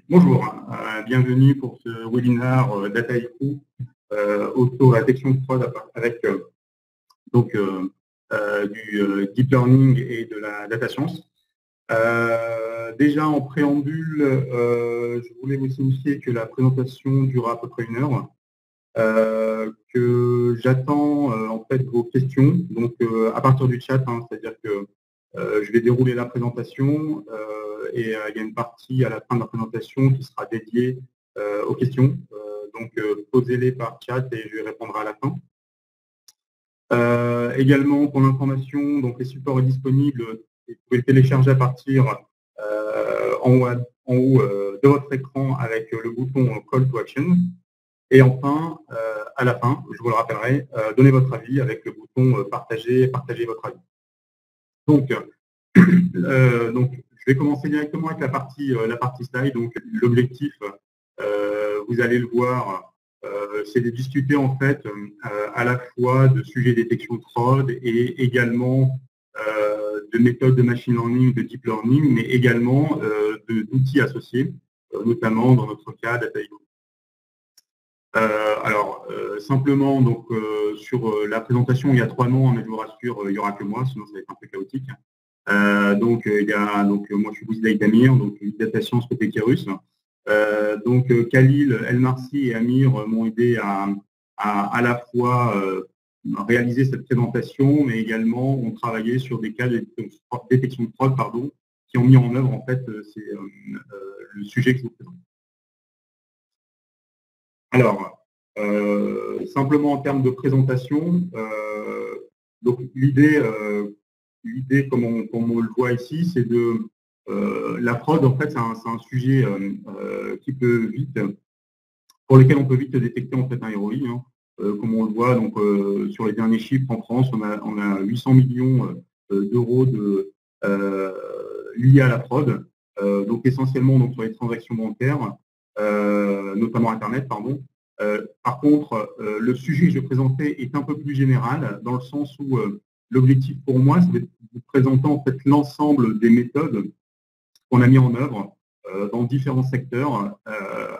Bonjour, bienvenue pour ce webinaire Dataiku autour de la détection de fraude avec du deep learning et de la data science. Déjà en préambule, je voulais vous signifier que la présentation durera à peu près 1 heure, que j'attends en fait vos questions, donc à partir du chat, c'est-à-dire que je vais dérouler la présentation et il y a une partie à la fin de la présentation qui sera dédiée aux questions. Donc posez-les par chat et je vais répondre à la fin. Également, pour l'information, donc les supports sont disponibles. Vous pouvez le télécharger à partir en haut de votre écran avec le bouton Call to Action. Et enfin, à la fin, je vous le rappellerai, donnez votre avis avec le bouton Partager votre avis. Donc, je vais commencer directement avec la partie slide. Donc, l'objectif, vous allez le voir, c'est de discuter en fait à la fois de sujets de détection de fraude et également de méthodes de machine learning, de deep learning, mais également d'outils associés, notamment dans notre cas Dataiku. Simplement, donc, sur la présentation, il y a 3 noms, mais je vous rassure, il n'y aura que moi, sinon ça va être un peu chaotique. Moi, je suis Bouzidaï Damir, donc Data Science côté Kérus. Khalil, Elmarsi et Amir m'ont aidé à la fois réaliser cette présentation, mais également ont travaillé sur des cas de détection de fraude, qui ont mis en œuvre en fait le sujet que je vous présente. Alors, simplement en termes de présentation, donc l'idée, comme on le voit ici, c'est de la fraude. En fait, c'est un sujet pour lequel on peut vite détecter en fait un ROI. Comme on le voit, donc sur les derniers chiffres en France, on a 800 millions d'euros liés à la fraude. Donc essentiellement donc sur les transactions bancaires, notamment Internet, pardon. Par contre, le sujet que je vais présenter est un peu plus général, dans le sens où l'objectif pour moi, c'est de vous présenter en fait l'ensemble des méthodes qu'on a mis en œuvre dans différents secteurs,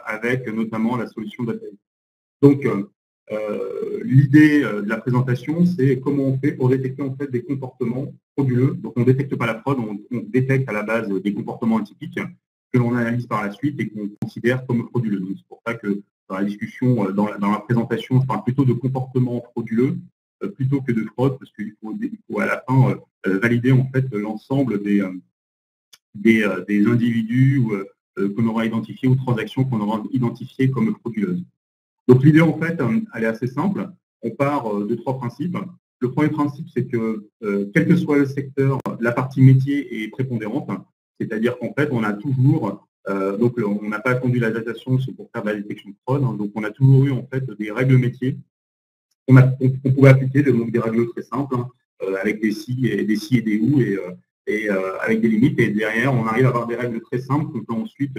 avec notamment la solution Dataiku. Donc, l'idée de la présentation, c'est comment on fait pour détecter en fait des comportements frauduleux. Donc, on ne détecte pas la fraude, on détecte à la base des comportements atypiques que l'on analyse par la suite et qu'on considère comme frauduleux. Donc, c'est pour ça que dans la discussion, dans la présentation, je parle plutôt de comportements frauduleux plutôt que de fraude, parce qu'il faut à la fin valider en fait l'ensemble des individus qu'on aura identifiés ou transactions qu'on aura identifiées comme frauduleuses. Donc l'idée en fait, elle est assez simple. On part de 3 principes. Le premier principe, c'est que quel que soit le secteur, la partie métier est prépondérante, c'est-à-dire qu'en fait, on a toujours, on n'a pas conduit la data science pour faire de la détection de fraude, donc on a toujours eu en fait des règles métiers qu'on pouvait appliquer, donc des règles très simples, avec des si et des ou et avec des limites. Et derrière, on arrive à avoir des règles très simples qu'on peut ensuite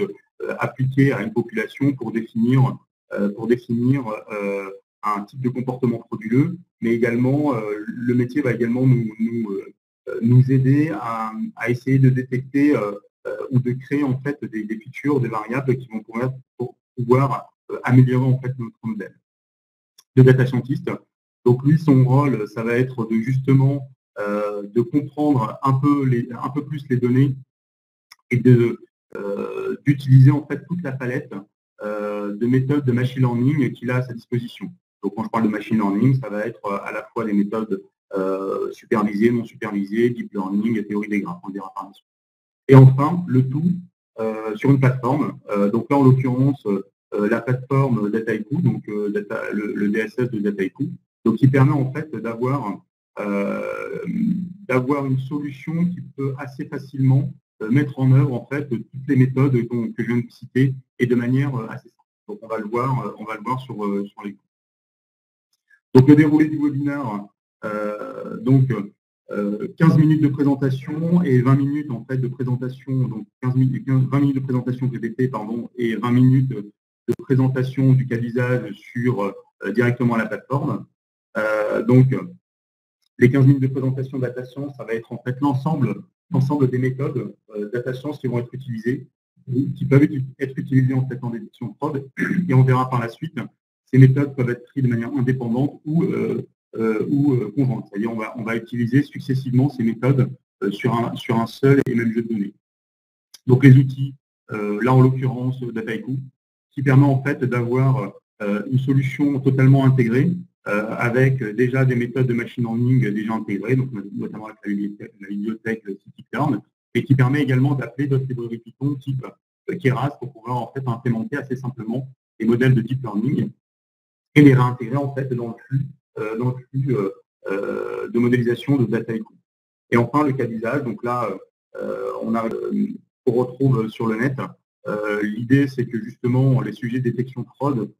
appliquer à une population pour définir un type de comportement frauduleux, mais également le métier va également nous aider à essayer de détecter ou de créer en fait des features, des variables qui vont pouvoir améliorer en fait notre modèle de data scientist. Donc lui, son rôle, ça va être de justement de comprendre un peu plus les données et d'utiliser en fait toute la palette de méthodes de machine learning qu'il a à sa disposition. Donc quand je parle de machine learning, ça va être à la fois des méthodes supervisées, non supervisées, deep learning et théorie des graphes, on dira par la suite. Et enfin, le tout sur une plateforme. Donc là, en l'occurrence, la plateforme Dataiku, donc le DSS de Dataiku, donc qui permet en fait d'avoir une solution qui peut assez facilement mettre en œuvre en fait toutes les méthodes que je viens de citer et de manière assez simple. Donc on va le voir sur l'écran. Donc le déroulé du webinaire, 15 minutes de présentation et 20 minutes en fait de présentation, donc 20 minutes de présentation PPT, pardon, et 20 minutes de présentation du cas d'usage sur directement à la plateforme. Les 15 minutes de présentation data science, ça va être en fait l'ensemble des méthodes data science qui vont être utilisées qui peuvent être utilisées en fait en détection de fraude. Et on verra par la suite, ces méthodes peuvent être prises de manière indépendante ou conjointe. C'est-à-dire on va utiliser successivement ces méthodes sur un seul et même jeu de données. Donc les outils, là en l'occurrence Dataiku, qui permet en fait d'avoir une solution totalement intégrée avec déjà des méthodes de machine learning déjà intégrées, donc notamment avec la bibliothèque scikit-learn, et qui permet également d'appeler d'autres librairies Python type Keras pour pouvoir en fait implémenter assez simplement les modèles de deep learning et les réintégrer en fait dans le flux de modélisation de Dataiku. Et enfin le cas d'usage, donc là on retrouve sur le net. L'idée, c'est que justement, les sujets de détection de fraude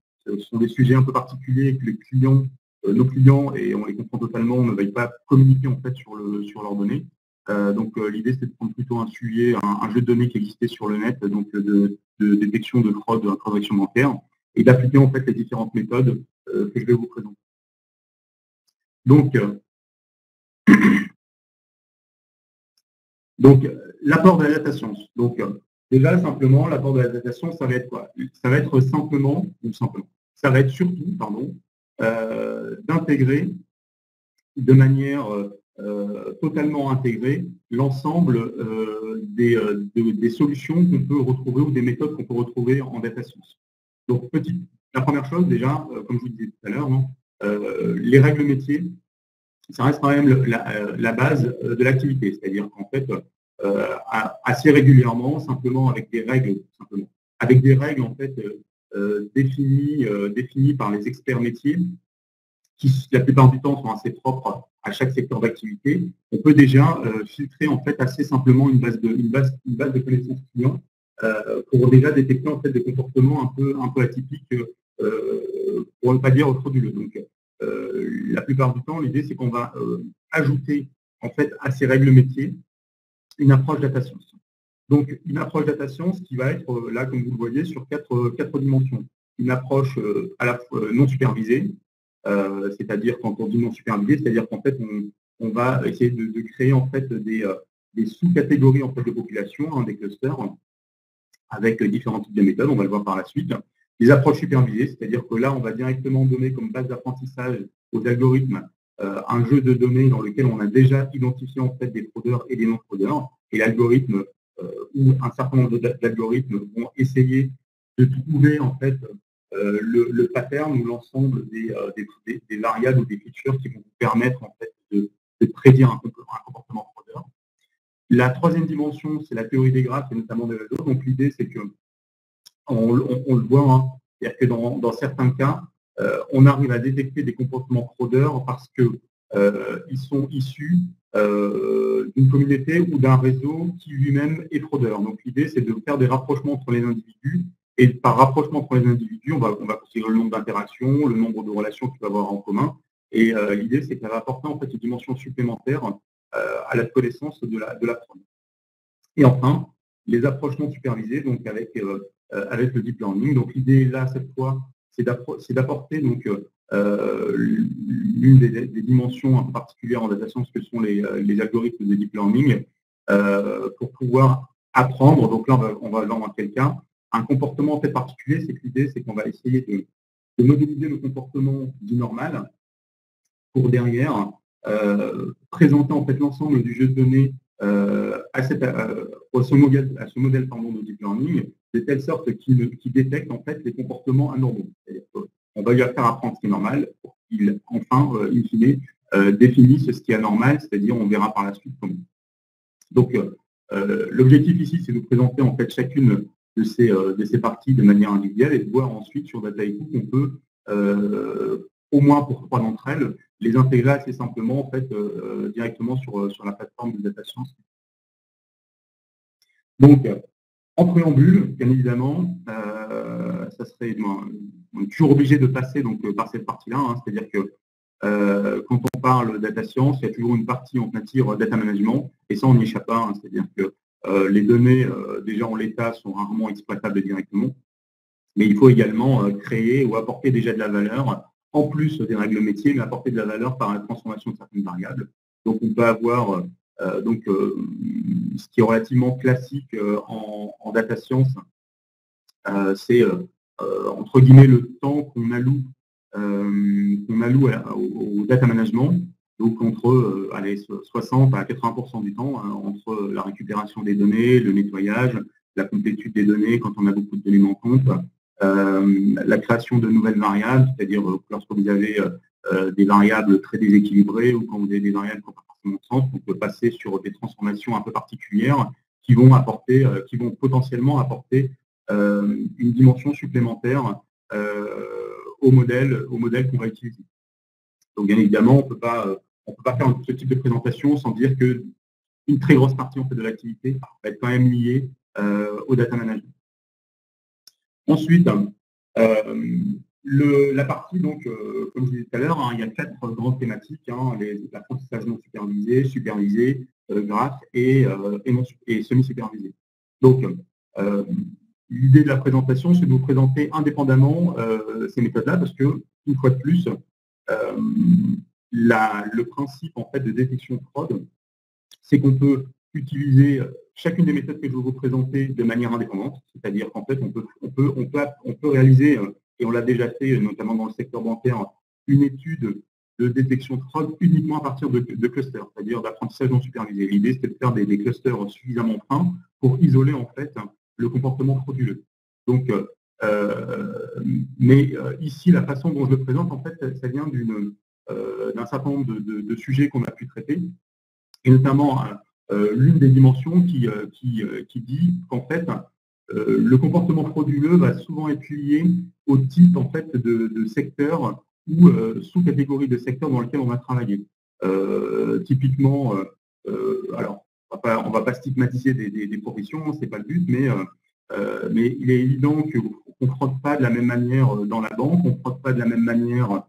sont des sujets un peu particuliers que les clients, nos clients, et on les comprend totalement, ne veulent pas communiquer en fait sur leurs données. Donc l'idée, c'est de prendre plutôt un sujet, un jeu de données qui existait sur le net, donc de détection de fraude, de transaction bancaire, et d'appliquer en fait les différentes méthodes que je vais vous présenter. Donc l'apport de la data science. Donc, déjà, simplement, l'apport de la data science, ça va être quoi? Ça va être ça va être surtout, d'intégrer de manière totalement intégrée l'ensemble des solutions qu'on peut retrouver ou des méthodes qu'on peut retrouver en data science. Donc, la première chose, déjà, comme je vous disais tout à l'heure, les règles métiers, ça reste quand même la base de l'activité. C'est-à-dire qu'en fait, assez régulièrement, simplement avec des règles, en fait définies par les experts métiers, qui la plupart du temps sont assez propres à chaque secteur d'activité, on peut déjà filtrer en fait assez simplement une base de connaissances clients pour déjà détecter en fait des comportements un peu atypiques, pour ne pas dire frauduleux. Donc la plupart du temps, l'idée c'est qu'on va ajouter en fait à ces règles métiers une approche data science. Donc, une approche data science qui va être, là, comme vous le voyez, sur quatre dimensions. Une approche à la fois non supervisée, c'est-à-dire quand on dit non supervisée, c'est-à-dire qu'en fait, on va essayer de créer en fait des sous-catégories en fait, de population, des clusters, avec différents types de méthodes, on va le voir par la suite. Les approches supervisées, c'est-à-dire que là, on va directement donner comme base d'apprentissage aux algorithmes un jeu de données dans lequel on a déjà identifié en fait des fraudeurs et des non-fraudeurs, et l'algorithme ou un certain nombre d'algorithmes vont essayer de trouver en fait le pattern ou l'ensemble des variables ou des features qui vont vous permettre en fait de prédire un comportement fraudeur. La troisième dimension, c'est la théorie des graphes et notamment des réseaux. Donc l'idée, c'est que on le voit, c'est-à-dire que dans certains cas, on arrive à détecter des comportements fraudeurs parce que ils sont issus d'une communauté ou d'un réseau qui lui-même est fraudeur. Donc l'idée, c'est de faire des rapprochements entre les individus. Et par rapprochement entre les individus, on va considérer le nombre d'interactions, le nombre de relations qu'il va avoir en commun. Et l'idée, c'est qu'elle va apporter en fait une dimension supplémentaire à la connaissance de la fraude. Et enfin, les approches non supervisées, donc avec le deep learning. Donc l'idée là, cette fois, c'est d'apporter donc l'une des dimensions un peu particulières en data science que sont les algorithmes de deep learning pour pouvoir apprendre. Donc là, on va voir dans quel cas un comportement en fait particulier. C'est que l'idée, c'est qu'on va essayer de modéliser le comportement du normal pour derrière présenter en fait l'ensemble du jeu de données à ce modèle de deep learning, de telle sorte qu'il détecte en fait les comportements anormaux. On va lui faire apprendre ce qui est normal pour qu'il, enfin, in fine, définisse ce qui est anormal, c'est-à-dire on verra par la suite comment. Donc, l'objectif ici, c'est de présenter en fait chacune de ces parties de manière individuelle et de voir ensuite sur Dataiku qu'on peut, au moins pour 3 d'entre elles, les intégrer assez simplement en fait, directement sur la plateforme de data science. Donc, en préambule, bien évidemment, ça serait, on est toujours obligé de passer donc, par cette partie-là, c'est-à-dire que quand on parle data science, il y a toujours une partie en matière data management, et ça on n'y échappe pas, c'est-à-dire que les données déjà en l'état sont rarement exploitables directement, mais il faut également créer ou apporter déjà de la valeur, en plus des règles métiers, mais apporter de la valeur par la transformation de certaines variables. Donc on peut avoir Ce qui est relativement classique en data science, c'est entre guillemets le temps qu'on alloue au data management, donc entre 60 à 80% du temps, hein, entre la récupération des données, le nettoyage, la complétude des données quand on a beaucoup de données en compte, la création de nouvelles variables, c'est-à-dire lorsque vous avez des variables très déséquilibrées ou quand vous avez des variables qui n'ont pas forcément de sens, on peut passer sur des transformations un peu particulières qui vont potentiellement apporter une dimension supplémentaire au modèle qu'on va utiliser. Donc bien évidemment, on ne peut pas faire ce type de présentation sans dire qu'une très grosse partie en fait, de l'activité va être quand même liée au data management. Ensuite, la partie, donc, comme je disais tout à l'heure, hein, il y a 4 grandes thématiques, hein, l'apprentissage non supervisé, supervisé, graph et semi-supervisé. Donc, l'idée de la présentation, c'est de vous présenter indépendamment ces méthodes-là, parce que, une fois de plus, le principe en fait, de détection de fraude, c'est qu'on peut utiliser chacune des méthodes que je vais vous présenter de manière indépendante, c'est-à-dire qu'en fait, on peut réaliser, et on l'a déjà fait, notamment dans le secteur bancaire, une étude de détection de fraude uniquement à partir de clusters, c'est-à-dire d'apprentissage non supervisé. L'idée, c'était de faire des clusters suffisamment fins pour isoler en fait le comportement frauduleux. Donc, ici, la façon dont je le présente, en fait, ça vient d'un certain nombre de sujets qu'on a pu traiter, et notamment l'une des dimensions qui dit qu'en fait, le comportement frauduleux va souvent être lié au type en fait, de secteur ou sous-catégorie de secteur dans lequel on va travailler. Typiquement, alors, on ne va pas stigmatiser des professions, ce n'est pas le but, mais il est évident qu'on ne frotte pas de la même manière dans la banque, on ne frotte pas de la même manière,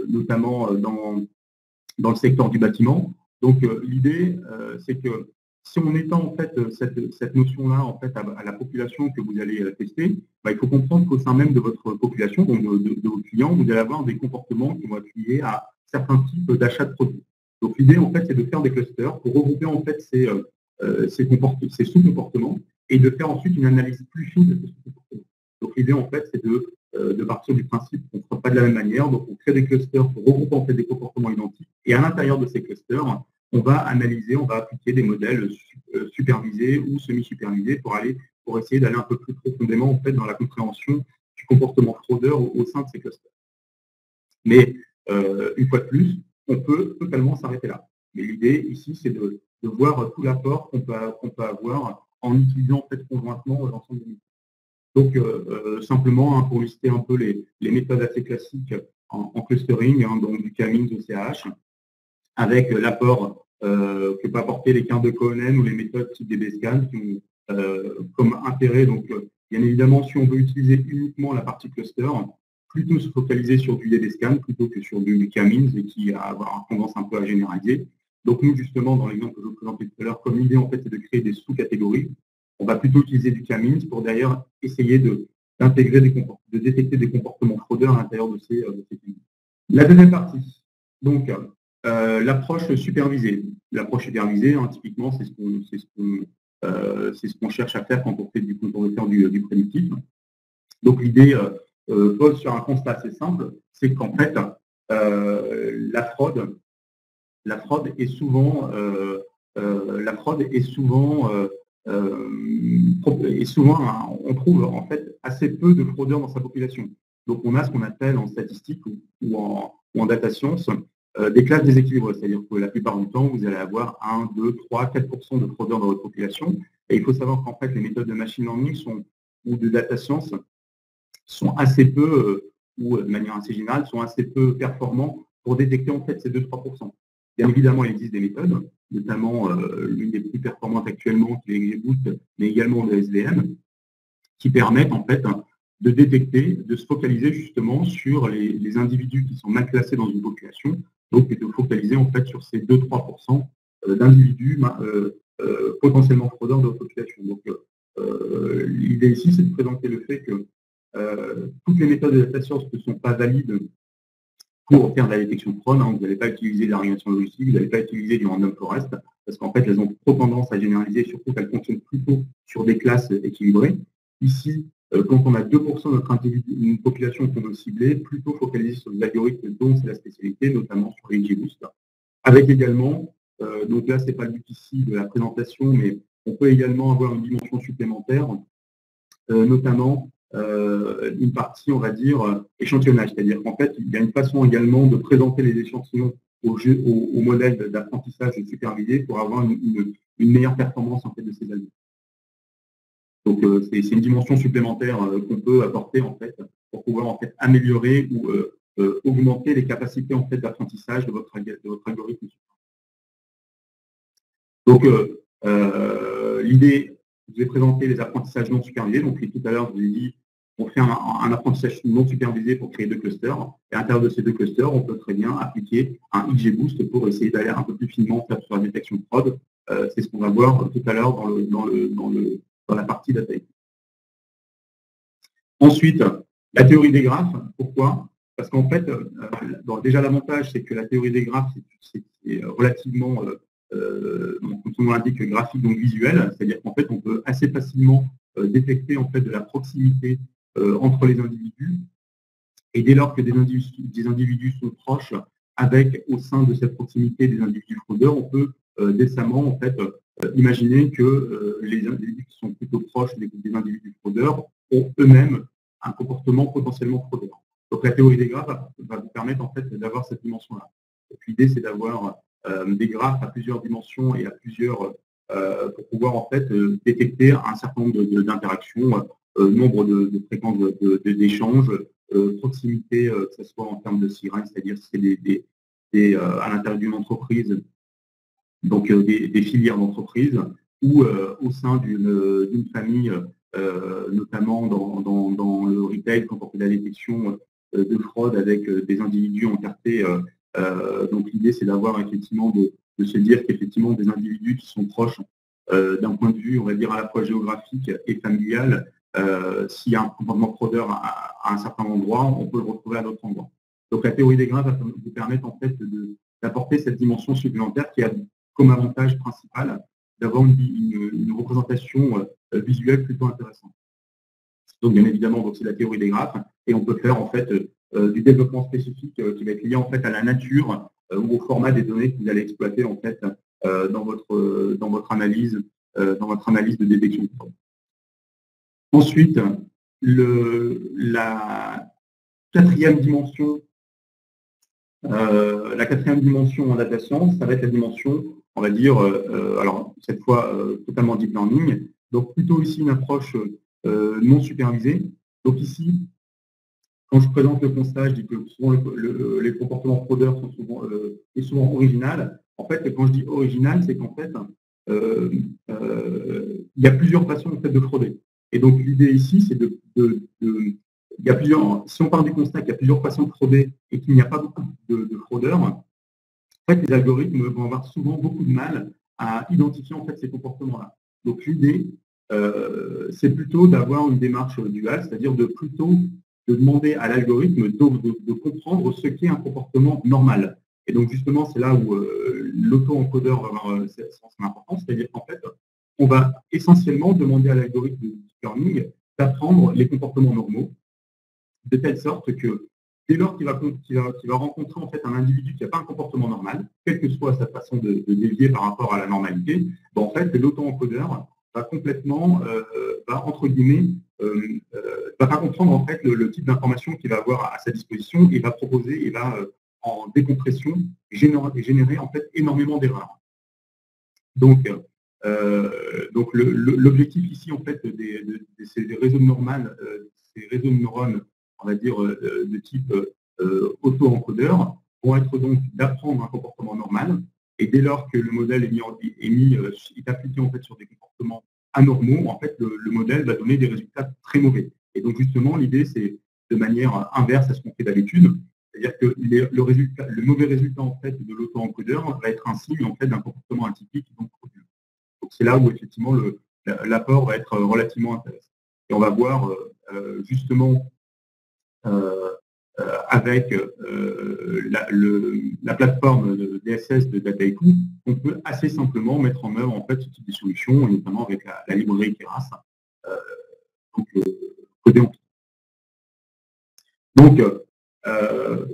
notamment dans le secteur du bâtiment. Donc, l'idée, c'est que si on étend en fait cette notion-là en fait à la population que vous allez tester, il faut comprendre qu'au sein même de votre population, donc de vos clients, vous allez avoir des comportements qui vont être liés à certains types d'achats de produits. Donc, l'idée, en fait, c'est de faire des clusters pour regrouper en fait ces sous-comportements et de faire ensuite une analyse plus fine de ces sous-comportements. Donc, l'idée, en fait, c'est de partir du principe qu'on ne fera pas de la même manière. Donc, on crée des clusters pour regrouper en fait des comportements identiques. Et à l'intérieur de ces clusters, on va analyser, on va appliquer des modèles supervisés ou semi-supervisés pour essayer d'aller un peu plus profondément en fait, dans la compréhension du comportement fraudeur au sein de ces clusters. Mais une fois de plus, on peut totalement s'arrêter là. Mais l'idée ici, c'est de voir tout l'apport qu'on peut avoir en utilisant en fait, conjointement l'ensemble des méthodes. Donc, simplement, hein, pour lister un peu les méthodes assez classiques en clustering, hein, donc du K-means au CH, avec l'apport que peuvent apporter les quintes de Cohen ou les méthodes type DBSCAN qui ont comme intérêt, donc bien évidemment, si on veut utiliser uniquement la partie cluster, plutôt se focaliser sur du DBSCAN plutôt que sur du K-means et qui a avoir tendance un peu à généraliser. Donc nous, justement, dans l'exemple que je vous présentais tout à l'heure, comme l'idée, en fait, c'est de créer des sous-catégories, on va plutôt utiliser du K-means pour derrière essayer de détecter des comportements fraudeurs à l'intérieur de ces K-means. La deuxième partie, donc, l'approche supervisée. L'approche supervisée, hein, typiquement, c'est ce qu'on cherche à faire quand on veut faire du prédictif. Donc l'idée pose sur un constat assez simple, c'est qu'en fait, la fraude est souvent on trouve en fait assez peu de fraudeurs dans sa population. Donc on a ce qu'on appelle en statistique ou en data science des classes déséquilibrées, c'est-à-dire que la plupart du temps, vous allez avoir 1, 2, 3, 4% de fraudeurs dans votre population. Et il faut savoir qu'en fait, les méthodes de machine learning ou de data science sont assez peu, ou de manière assez générale, sont assez peu performants pour détecter en fait ces 2-3%. Bien évidemment, il existe des méthodes, notamment l'une des plus performantes actuellement, qui est XGBoost, mais également le SVM, qui permettent en fait de détecter, de se focaliser justement sur les individus qui sont mal classés dans une population, donc de focaliser en fait sur ces 2-3% d'individus potentiellement fraudeurs de votre population. Donc l'idée ici, c'est de présenter le fait que toutes les méthodes de data science ne sont pas valides pour faire de la détection de fraude. Vous n'allez pas utiliser de la régression logistique, vous n'allez pas utiliser du random forest, parce qu'en fait, elles ont trop tendance à généraliser, surtout qu'elles fonctionnent plutôt sur des classes équilibrées. Ici, quand on a 2% de notre individu, une population qu'on veut cibler, plutôt focaliser sur des algorithmes dont c'est la spécialité, notamment sur les XGBoost. Avec également, donc là, ce n'est pas le but ici de la présentation, mais on peut également avoir une dimension supplémentaire, notamment une partie, on va dire, échantillonnage. C'est-à-dire qu'en fait, il y a une façon également de présenter les échantillons au modèle d'apprentissage supervisé pour avoir une meilleure performance en fait, de ces algorithmes. Donc, c'est une dimension supplémentaire qu'on peut apporter en fait, pour pouvoir en fait, améliorer ou augmenter les capacités en fait, d'apprentissage de votre algorithme. Donc, l'idée, je vous ai présenté les apprentissages non supervisés. Donc, tout à l'heure, je vous ai dit, on fait un apprentissage non supervisé pour créer 2 clusters. Et à l'intérieur de ces 2 clusters, on peut très bien appliquer un XGBoost pour essayer d'aller un peu plus finement sur la détection de fraude. C'est ce qu'on va voir tout à l'heure dans la partie data. Ensuite, la théorie des graphes. Pourquoi? Parce qu'en fait, déjà l'avantage, c'est que la théorie des graphes, c'est relativement, comme son nom l'indique, graphique, donc visuel. C'est-à-dire qu'en fait, on peut assez facilement détecter en fait, de la proximité entre les individus. Et dès lors que des individus sont proches, avec au sein de cette proximité des individus fraudeurs, on peut décemment en fait, imaginer que les individus qui sont plutôt proches des individus fraudeurs ont eux-mêmes un comportement potentiellement fraudeur. Donc la théorie des graphes va vous permettre en fait d'avoir cette dimension-là. L'idée, c'est d'avoir des graphes à plusieurs dimensions et à plusieurs pour pouvoir en fait détecter un certain nombre d'interactions, nombre de fréquences d'échanges, proximité, que ce soit en termes de sirène, c'est-à-dire si c'est à l'intérieur d'une entreprise, donc des filières d'entreprise, ou au sein d'une famille, notamment dans le retail, quand on fait la détection de fraude avec des individus encartés. Donc l'idée, c'est d'avoir effectivement de se dire qu'effectivement des individus qui sont proches d'un point de vue, on va dire, à la fois géographique et familial, s'il y a un comportement fraudeur à un certain endroit, on peut le retrouver à d'autres endroits. Donc la théorie des graphes va vous permettre en fait d'apporter cette dimension supplémentaire qui a comme avantage principal d'avoir une représentation visuelle plutôt intéressante. Donc bien évidemment, c'est la théorie des graphes, et on peut faire en fait du développement spécifique qui va être lié en fait à la nature ou au format des données que vous allez exploiter en fait dans votre analyse de détection de fraude. Ensuite, la quatrième dimension en data science, ça va être la dimension, on va dire, alors cette fois totalement deep learning, donc plutôt ici une approche non supervisée. Donc ici, quand je présente le constat, je dis que souvent les comportements fraudeurs sont souvent originaux. En fait, quand je dis original, c'est qu'en fait, il y a plusieurs façons en fait, de frauder. Et donc l'idée ici, c'est il y a si on part du constat qu'il y a plusieurs façons de frauder et qu'il n'y a pas beaucoup de fraudeurs, en fait, les algorithmes vont avoir souvent beaucoup de mal à identifier en fait, ces comportements-là. Donc l'idée, c'est plutôt d'avoir une démarche duale, c'est-à-dire de demander à l'algorithme de comprendre ce qu'est un comportement normal. Et donc justement, c'est là où l'auto-encodeur va avoir son importance, c'est-à-dire qu'en fait, on va essentiellement demander à l'algorithme de deep learning d'apprendre les comportements normaux, de telle sorte que dès lors qu'il va rencontrer en fait un individu qui n'a pas un comportement normal, quelle que soit sa façon de dévier par rapport à la normalité, ben, en fait, l'auto-encodeur va complètement, entre guillemets, va pas comprendre en fait le type d'information qu'il va avoir à sa disposition et va proposer, et va en décompression générer en fait énormément d'erreurs. Donc l'objectif ici en fait de ces réseaux de normales, ces réseaux de neurones, on va dire de type auto-encodeur, vont être donc d'apprendre un comportement normal, et dès lors que le modèle est appliqué en fait sur des comportements anormaux, en fait le modèle va donner des résultats très mauvais. Et donc justement l'idée c'est de manière inverse à ce qu'on fait d'habitude, c'est-à-dire que le mauvais résultat en fait de l'auto-encodeur va être un signe en fait d'un comportement atypique, donc frauduleux. Donc c'est là où effectivement l'apport va être relativement intéressant. Et on va voir justement avec la plateforme de DSS de Dataiku, on peut assez simplement mettre en œuvre en fait ce type de solution, et notamment avec la librairie Keras, donc codée en Python. Donc,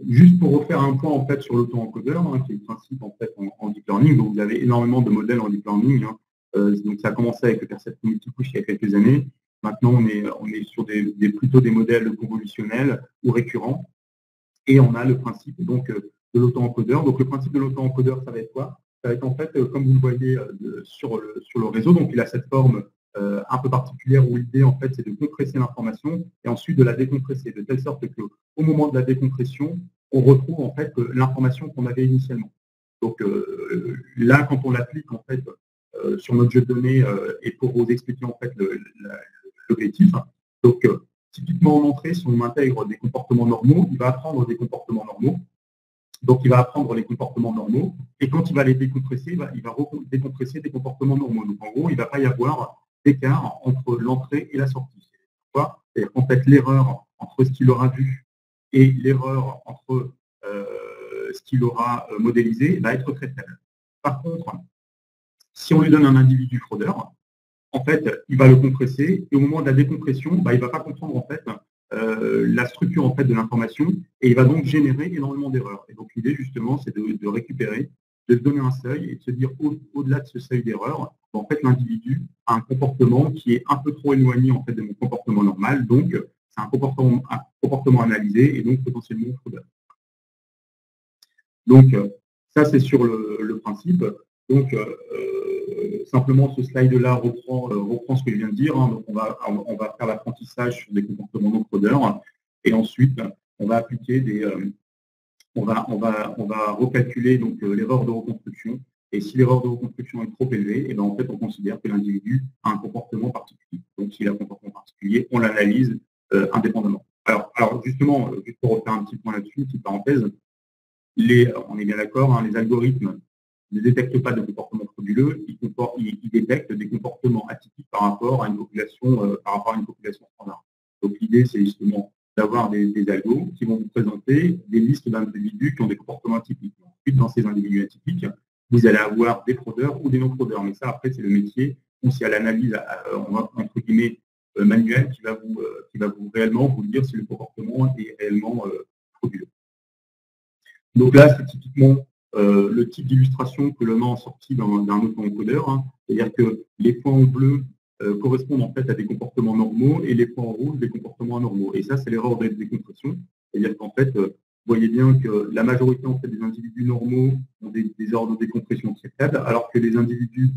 juste pour refaire un point en fait sur l'auto-encodeur, qui est le principe en fait en deep learning. Donc, vous avez énormément de modèles en deep learning. Donc, ça a commencé avec le perception multicouche il y a quelques années. Maintenant, on est sur plutôt des modèles convolutionnels ou récurrents. Et on a le principe donc de l'auto-encodeur. Donc, le principe de l'auto-encodeur, ça va être quoi? Ça va être en fait, comme vous le voyez sur le réseau, donc il a cette forme un peu particulière où l'idée, en fait, c'est de compresser l'information et ensuite de la décompresser, de telle sorte qu'au moment de la décompression, on retrouve en fait l'information qu'on avait initialement. Donc là, quand on l'applique en fait sur notre jeu de données et pour vous expliquer en fait l'objectif, donc typiquement en entrée, si on intègre des comportements normaux, il va apprendre des comportements normaux. Donc, il va apprendre les comportements normaux. Et quand il va les décompresser, il va décompresser des comportements normaux. Donc, en gros, il ne va pas y avoir d'écart entre l'entrée et la sortie. C'est-à-dire qu'en fait, l'erreur entre ce qu'il aura vu et l'erreur entre ce qu'il aura modélisé va être très faible. Par contre, si on lui donne un individu fraudeur, en fait, il va le compresser et au moment de la décompression, il ne va pas comprendre en fait la structure en fait de l'information et il va donc générer énormément d'erreurs. Et donc l'idée justement, c'est de récupérer, de se donner un seuil et de se dire au-delà de ce seuil d'erreur, en fait l'individu a un comportement qui est un peu trop éloigné en fait de mon comportement normal, donc c'est un comportement analysé et donc potentiellement fraudeur. Donc ça c'est sur le principe. Donc simplement, ce slide-là reprend ce que je viens de dire. Donc, on va faire l'apprentissage sur des comportements non fraudeurs et ensuite, on va appliquer on va recalculer donc l'erreur de reconstruction. Et si l'erreur de reconstruction est trop élevée, et en fait, on considère que l'individu a un comportement particulier. Donc, s'il a un comportement particulier, on l'analyse indépendamment. Alors, justement, juste pour refaire un petit point là-dessus, une petite parenthèse, on est bien d'accord, les algorithmes ne détectent pas de comportements frauduleux, ils détectent des comportements atypiques par rapport à une population, standard. Donc l'idée, c'est justement d'avoir des algos qui vont vous présenter des listes d'individus qui ont des comportements atypiques. Ensuite, dans ces individus atypiques, vous allez avoir des fraudeurs ou des non-fraudeurs. Mais ça, après, c'est le métier, c'est à l'analyse, entre guillemets, manuelle qui va vous réellement vous dire si le comportement est réellement frauduleux. Donc là, c'est typiquement le type d'illustration que l'on a sorti d'un auto-encodeur. C'est-à-dire que les points en bleu correspondent en fait à des comportements normaux et les points en rouge des comportements anormaux. Et ça, c'est l'erreur de décompression. C'est-à-dire qu'en fait, vous voyez bien que la majorité en fait, des individus normaux ont des erreurs de décompression très faibles, alors que les individus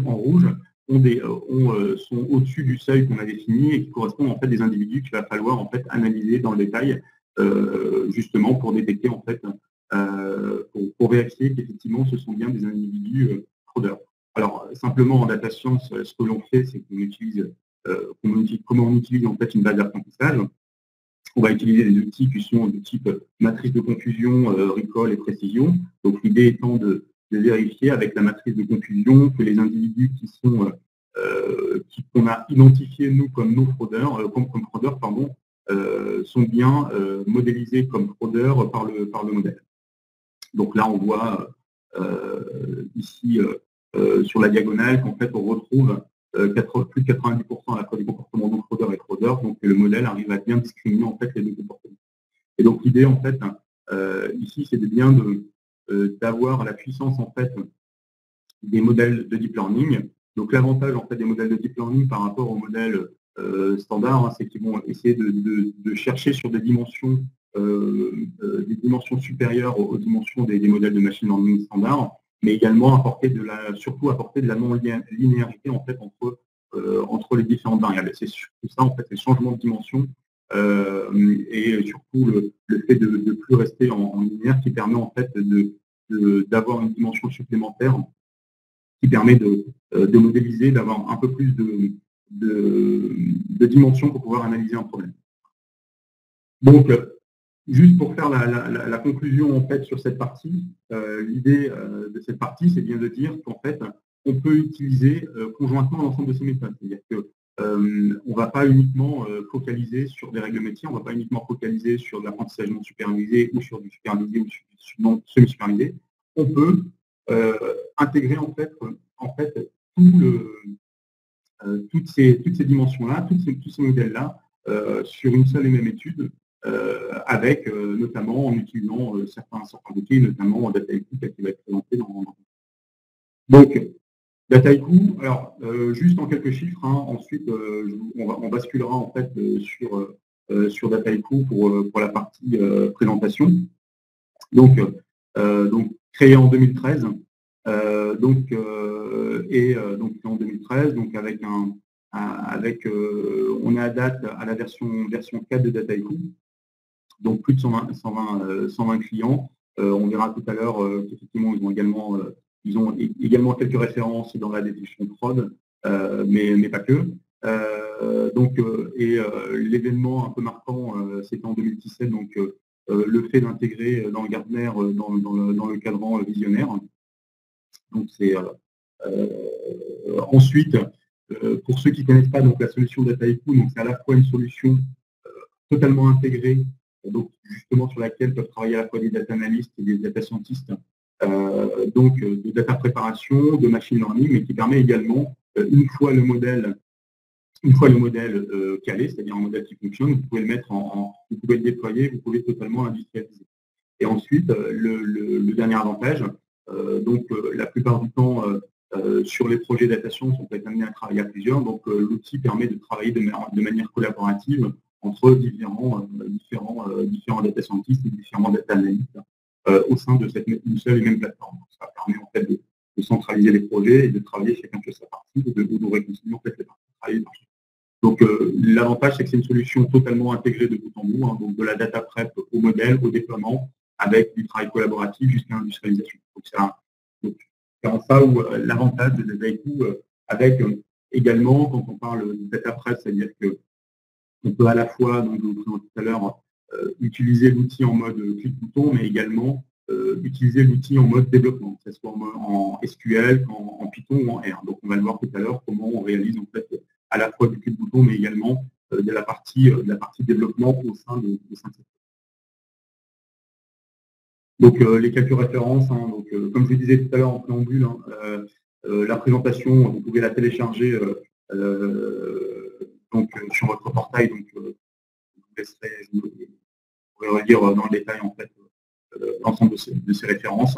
en rouge sont au-dessus du seuil qu'on a défini et qui correspondent en fait des individus qu'il va falloir en fait analyser dans le détail justement pour détecter en fait pour vérifier qu'effectivement ce sont bien des individus fraudeurs. Alors simplement en data science, ce que l'on fait, c'est qu'on utilise comment on utilise en fait une base d'apprentissage. On va utiliser des outils qui sont du type matrice de confusion, recall et précision. Donc l'idée étant de vérifier avec la matrice de confusion que les individus qu'on a identifiés nous comme nos fraudeurs, sont bien modélisés comme fraudeurs par le modèle. Donc là, on voit ici sur la diagonale qu'en fait, on retrouve plus de 90% à la fois des comportements non fraudeurs et fraudeurs, donc le modèle arrive à bien discriminer en fait les deux comportements. Et donc l'idée en fait ici, c'est bien d'avoir la puissance en fait des modèles de deep learning. Donc l'avantage en fait des modèles de deep learning par rapport aux modèles standards, c'est qu'ils vont essayer de chercher sur des dimensions supérieures aux dimensions des modèles de machine learning standards, mais également surtout apporter de la non-linéarité en fait entre les différentes variables. C'est surtout ça en fait, les changements de dimension et surtout le fait de ne plus rester en linéaire qui permet en fait d'avoir une dimension supplémentaire qui permet de modéliser, d'avoir un peu plus de dimensions pour pouvoir analyser un problème. Donc, juste pour faire la conclusion en fait sur cette partie, l'idée de cette partie, c'est bien de dire qu'en fait, on peut utiliser conjointement l'ensemble de ces méthodes. C'est-à-dire que on ne va pas uniquement focaliser sur des règles métiers, on ne va pas uniquement focaliser sur de l'apprentissage non supervisé ou sur du supervisé ou non semi-supervisé. On peut intégrer en fait toutes ces dimensions-là, tous ces modèles-là sur une seule et même étude, avec notamment en utilisant certains outils, notamment Dataiku qui va être présenté dans. Donc, Dataiku, alors juste en quelques chiffres, ensuite on basculera en fait sur Dataiku pour la partie présentation. Donc créé en 2013, donc en 2013, donc on est à date à la version 4 de Dataiku, donc plus de 120 clients. On verra tout à l'heure qu'effectivement ils ont également quelques références dans la détection de fraude, mais pas que. L'événement un peu marquant, c'était en 2017, donc le fait d'intégrer dans le Gartner dans le cadran visionnaire. Donc c'est ensuite, pour ceux qui ne connaissent pas donc la solution Dataiku, donc c'est à la fois une solution totalement intégrée, donc justement sur laquelle peuvent travailler à la fois des data analystes et des data scientists, donc de data préparation, de machine learning, mais qui permet également, une fois le modèle calé, c'est-à-dire un modèle qui fonctionne, vous pouvez le mettre vous pouvez le déployer, vous pouvez totalement l'industrialiser. Et ensuite, le dernier avantage, la plupart du temps, sur les projets data science, on peut être amené à travailler à plusieurs, donc l'outil permet de travailler de manière collaborative entre différents data scientists et différents data analystes au sein de une seule et même plateforme. Donc, ça permet en fait de centraliser les projets et de travailler chacun sur sa partie ou de réconcilier en fait les parties de travail. Donc l'avantage, c'est que c'est une solution totalement intégrée de bout en bout, donc de la data prep au modèle, au déploiement, avec du travail collaboratif jusqu'à l'industrialisation. Donc c'est en ça où l'avantage de Dataiku, avec également, quand on parle de data prep, c'est-à-dire qu'on peut à la fois, donc je vous présente tout à l'heure, utiliser l'outil en mode clic-bouton, mais également utiliser l'outil en mode développement, que ce soit en SQL, en Python ou en R. Donc on va le voir tout à l'heure comment on réalise en fait à la fois du clic-bouton, mais également de la partie développement au sein de cette. Donc les quelques références, comme je vous disais tout à l'heure en préambule, la présentation, vous pouvez la télécharger sur votre portail, donc je pourrais relire dans le détail en fait l'ensemble de ces références.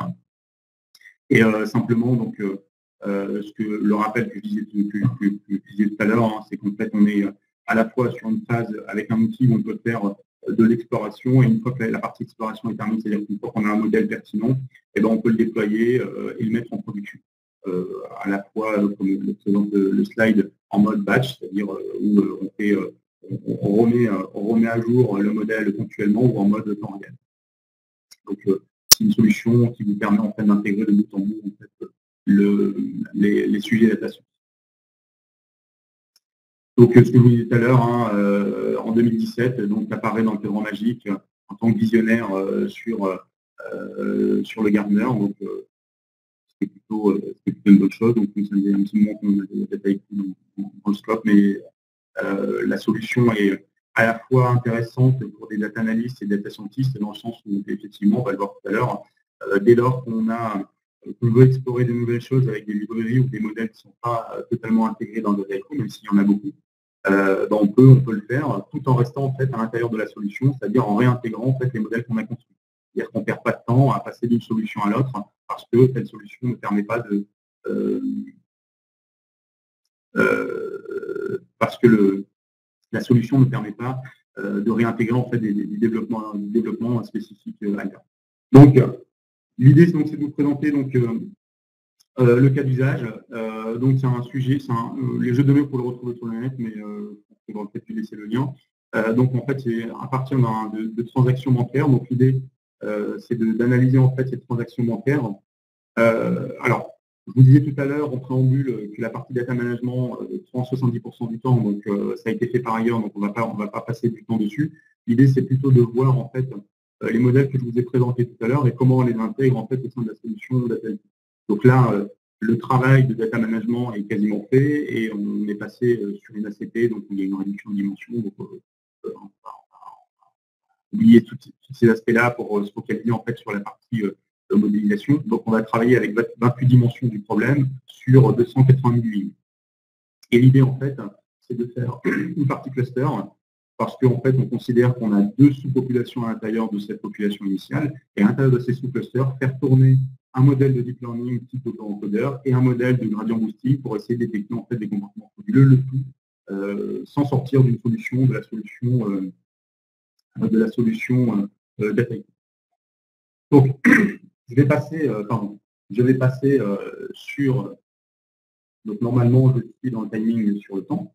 Et simplement, donc, le rappel que je disais tout à l'heure, c'est qu'en fait, on est à la fois sur une phase avec un outil où on peut faire de l'exploration, et une fois que la partie exploration est terminée, c'est-à-dire qu'une fois qu'on a un modèle pertinent, on peut le déployer et le mettre en production. À la fois, comme le présente le slide, en mode batch, c'est-à-dire où on remet à jour le modèle ponctuellement ou en mode temps réel. Donc, c'est une solution qui vous permet en fait d'intégrer de bout en bout en fait, les sujets d'adaptation. Donc, ce que je vous disais tout à l'heure, en 2017, donc apparaît dans le cadran magique en tant que visionnaire sur le Gartner. Donc, c'était plutôt une bonne chose. Donc, ça faisait un petit moment qu'on a des détails dans le scope, mais la solution est à la fois intéressante pour des data analystes et data scientists, dans le sens où, effectivement, on va le voir tout à l'heure, dès lors qu'on veut explorer de nouvelles choses avec des librairies ou des modèles qui ne sont pas totalement intégrés dans le Dataiku, même s'il y en a beaucoup, on peut le faire tout en restant en fait à l'intérieur de la solution, c'est-à-dire en réintégrant en fait les modèles qu'on a construits. C'est-à-dire qu'on ne perd pas de temps à passer d'une solution à l'autre parce que telle solution ne permet pas de parce que la solution ne permet pas de réintégrer en fait des développements spécifiques ailleurs. Donc l'idée c'est de vous présenter le cas d'usage. Donc c'est un sujet, les jeux de données pour le retrouver sur le net, mais on va peut-être lui laisser le lien. Donc en fait c'est à partir de transactions bancaires. Donc l'idée c'est d'analyser en fait ces transactions bancaires. Alors je vous disais tout à l'heure en préambule que la partie data management prend 70% du temps, donc ça a été fait par ailleurs, donc on va pas passer du temps dessus. L'idée c'est plutôt de voir en fait les modèles que je vous ai présentés tout à l'heure et comment on les intègre en fait au sein de la solution data. Donc là, le travail de data management est quasiment fait et on est passé sur une ACP, donc il y a une réduction de dimension. Donc, on va oublier tous ces aspects-là pour se focaliser en fait sur la partie modélisation. Donc, on va travailler avec 28 dimensions du problème sur 280 000 lignes. Et l'idée, en fait, c'est de faire une partie cluster parce qu'en fait, on considère qu'on a deux sous-populations à l'intérieur de cette population initiale et à l'intérieur de ces sous-clusters, faire tourner un modèle de deep learning type autoencodeur et un modèle de gradient boosting pour essayer de détecter en fait des comportements frauduleux, le tout sans sortir d'une solution, de la solution data. Donc, je vais passer sur. Donc normalement, je suis dans le timing sur le temps.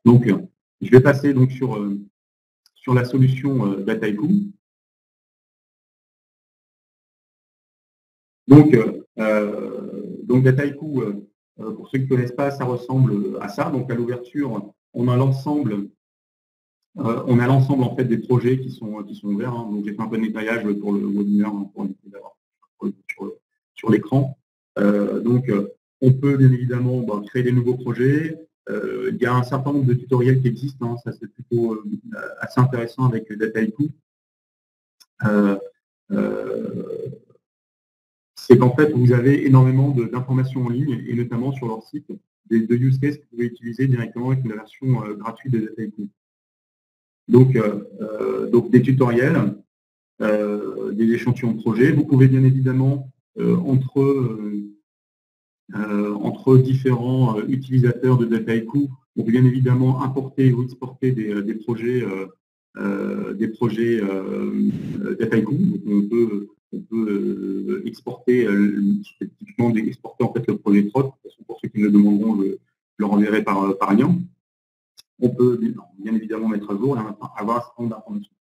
Donc, je vais passer donc sur la solution Dataiku. Donc Dataiku, pour ceux qui ne connaissent pas, ça ressemble à ça. Donc à l'ouverture, on a l'ensemble en fait des projets qui sont ouverts. Hein. Donc j'ai fait un peu de nettoyage pour le webinaire pour sur l'écran. Donc on peut bien évidemment créer des nouveaux projets. Il y a un certain nombre de tutoriels qui existent. Hein. Ça c'est plutôt assez intéressant avec Dataiku. C'est qu'en fait, vous avez énormément d'informations en ligne, et notamment sur leur site, de use cases que vous pouvez utiliser directement avec une version gratuite de Dataiku. Donc des tutoriels, des échantillons de projets. Vous pouvez bien évidemment, entre différents utilisateurs de Dataiku, on peut bien évidemment importer ou exporter des projets Dataiku. Donc on peut exporter, typiquement exporter en fait le projet TROT. Pour ceux qui me le demanderont, je leur enverrai par lien. On peut bien évidemment mettre à jour et avoir un certain nombre d'informations.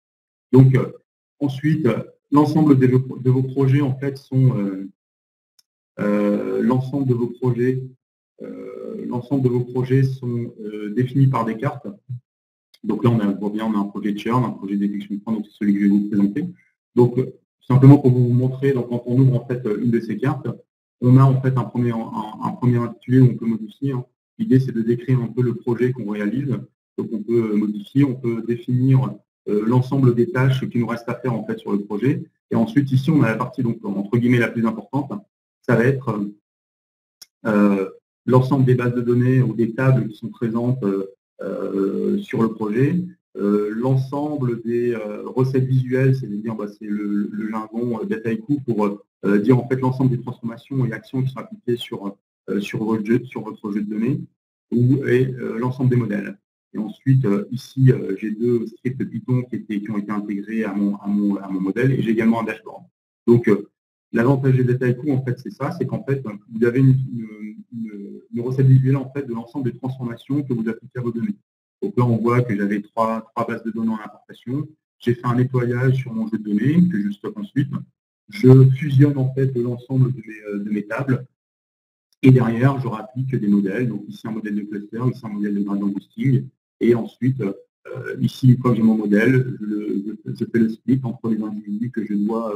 Donc ensuite, l'ensemble de vos projets en fait sont définis par des cartes. Donc là, on a un projet de churn, un projet de détection de donc c'est celui que je vais vous présenter. Donc simplement pour vous montrer, donc quand on ouvre en fait une de ces cartes, on a en fait un premier intitulé où on peut modifier. Hein. L'idée c'est de décrire un peu le projet qu'on réalise. Donc on peut modifier, on peut définir l'ensemble des tâches qui nous restent à faire en fait sur le projet. Et ensuite ici on a la partie donc entre guillemets la plus importante. Ça va être l'ensemble des bases de données ou des tables qui sont présentes sur le projet, l'ensemble des recettes visuelles, c'est-à-dire c'est le jargon Dataiku pour dire en fait l'ensemble des transformations et actions qui sont appliquées sur votre jeu de données, et l'ensemble des modèles. Et ensuite, ici, j'ai deux scripts Python qui ont été intégrés à mon modèle, et j'ai également un dashboard. Donc, l'avantage des Dataiku, en fait, c'est ça, c'est qu'en fait, vous avez une recette visuelle en fait de l'ensemble des transformations que vous appliquez à vos données. Donc là, on voit que j'avais trois bases de données en importation. J'ai fait un nettoyage sur mon jeu de données que je stocke ensuite. Je fusionne en fait l'ensemble de mes tables. Et derrière, je rapplique des modèles. Donc ici, un modèle de cluster, ici, un modèle de gradient boosting. Et ensuite, ici, une fois que j'ai mon modèle, je fais le split entre les individus que je dois.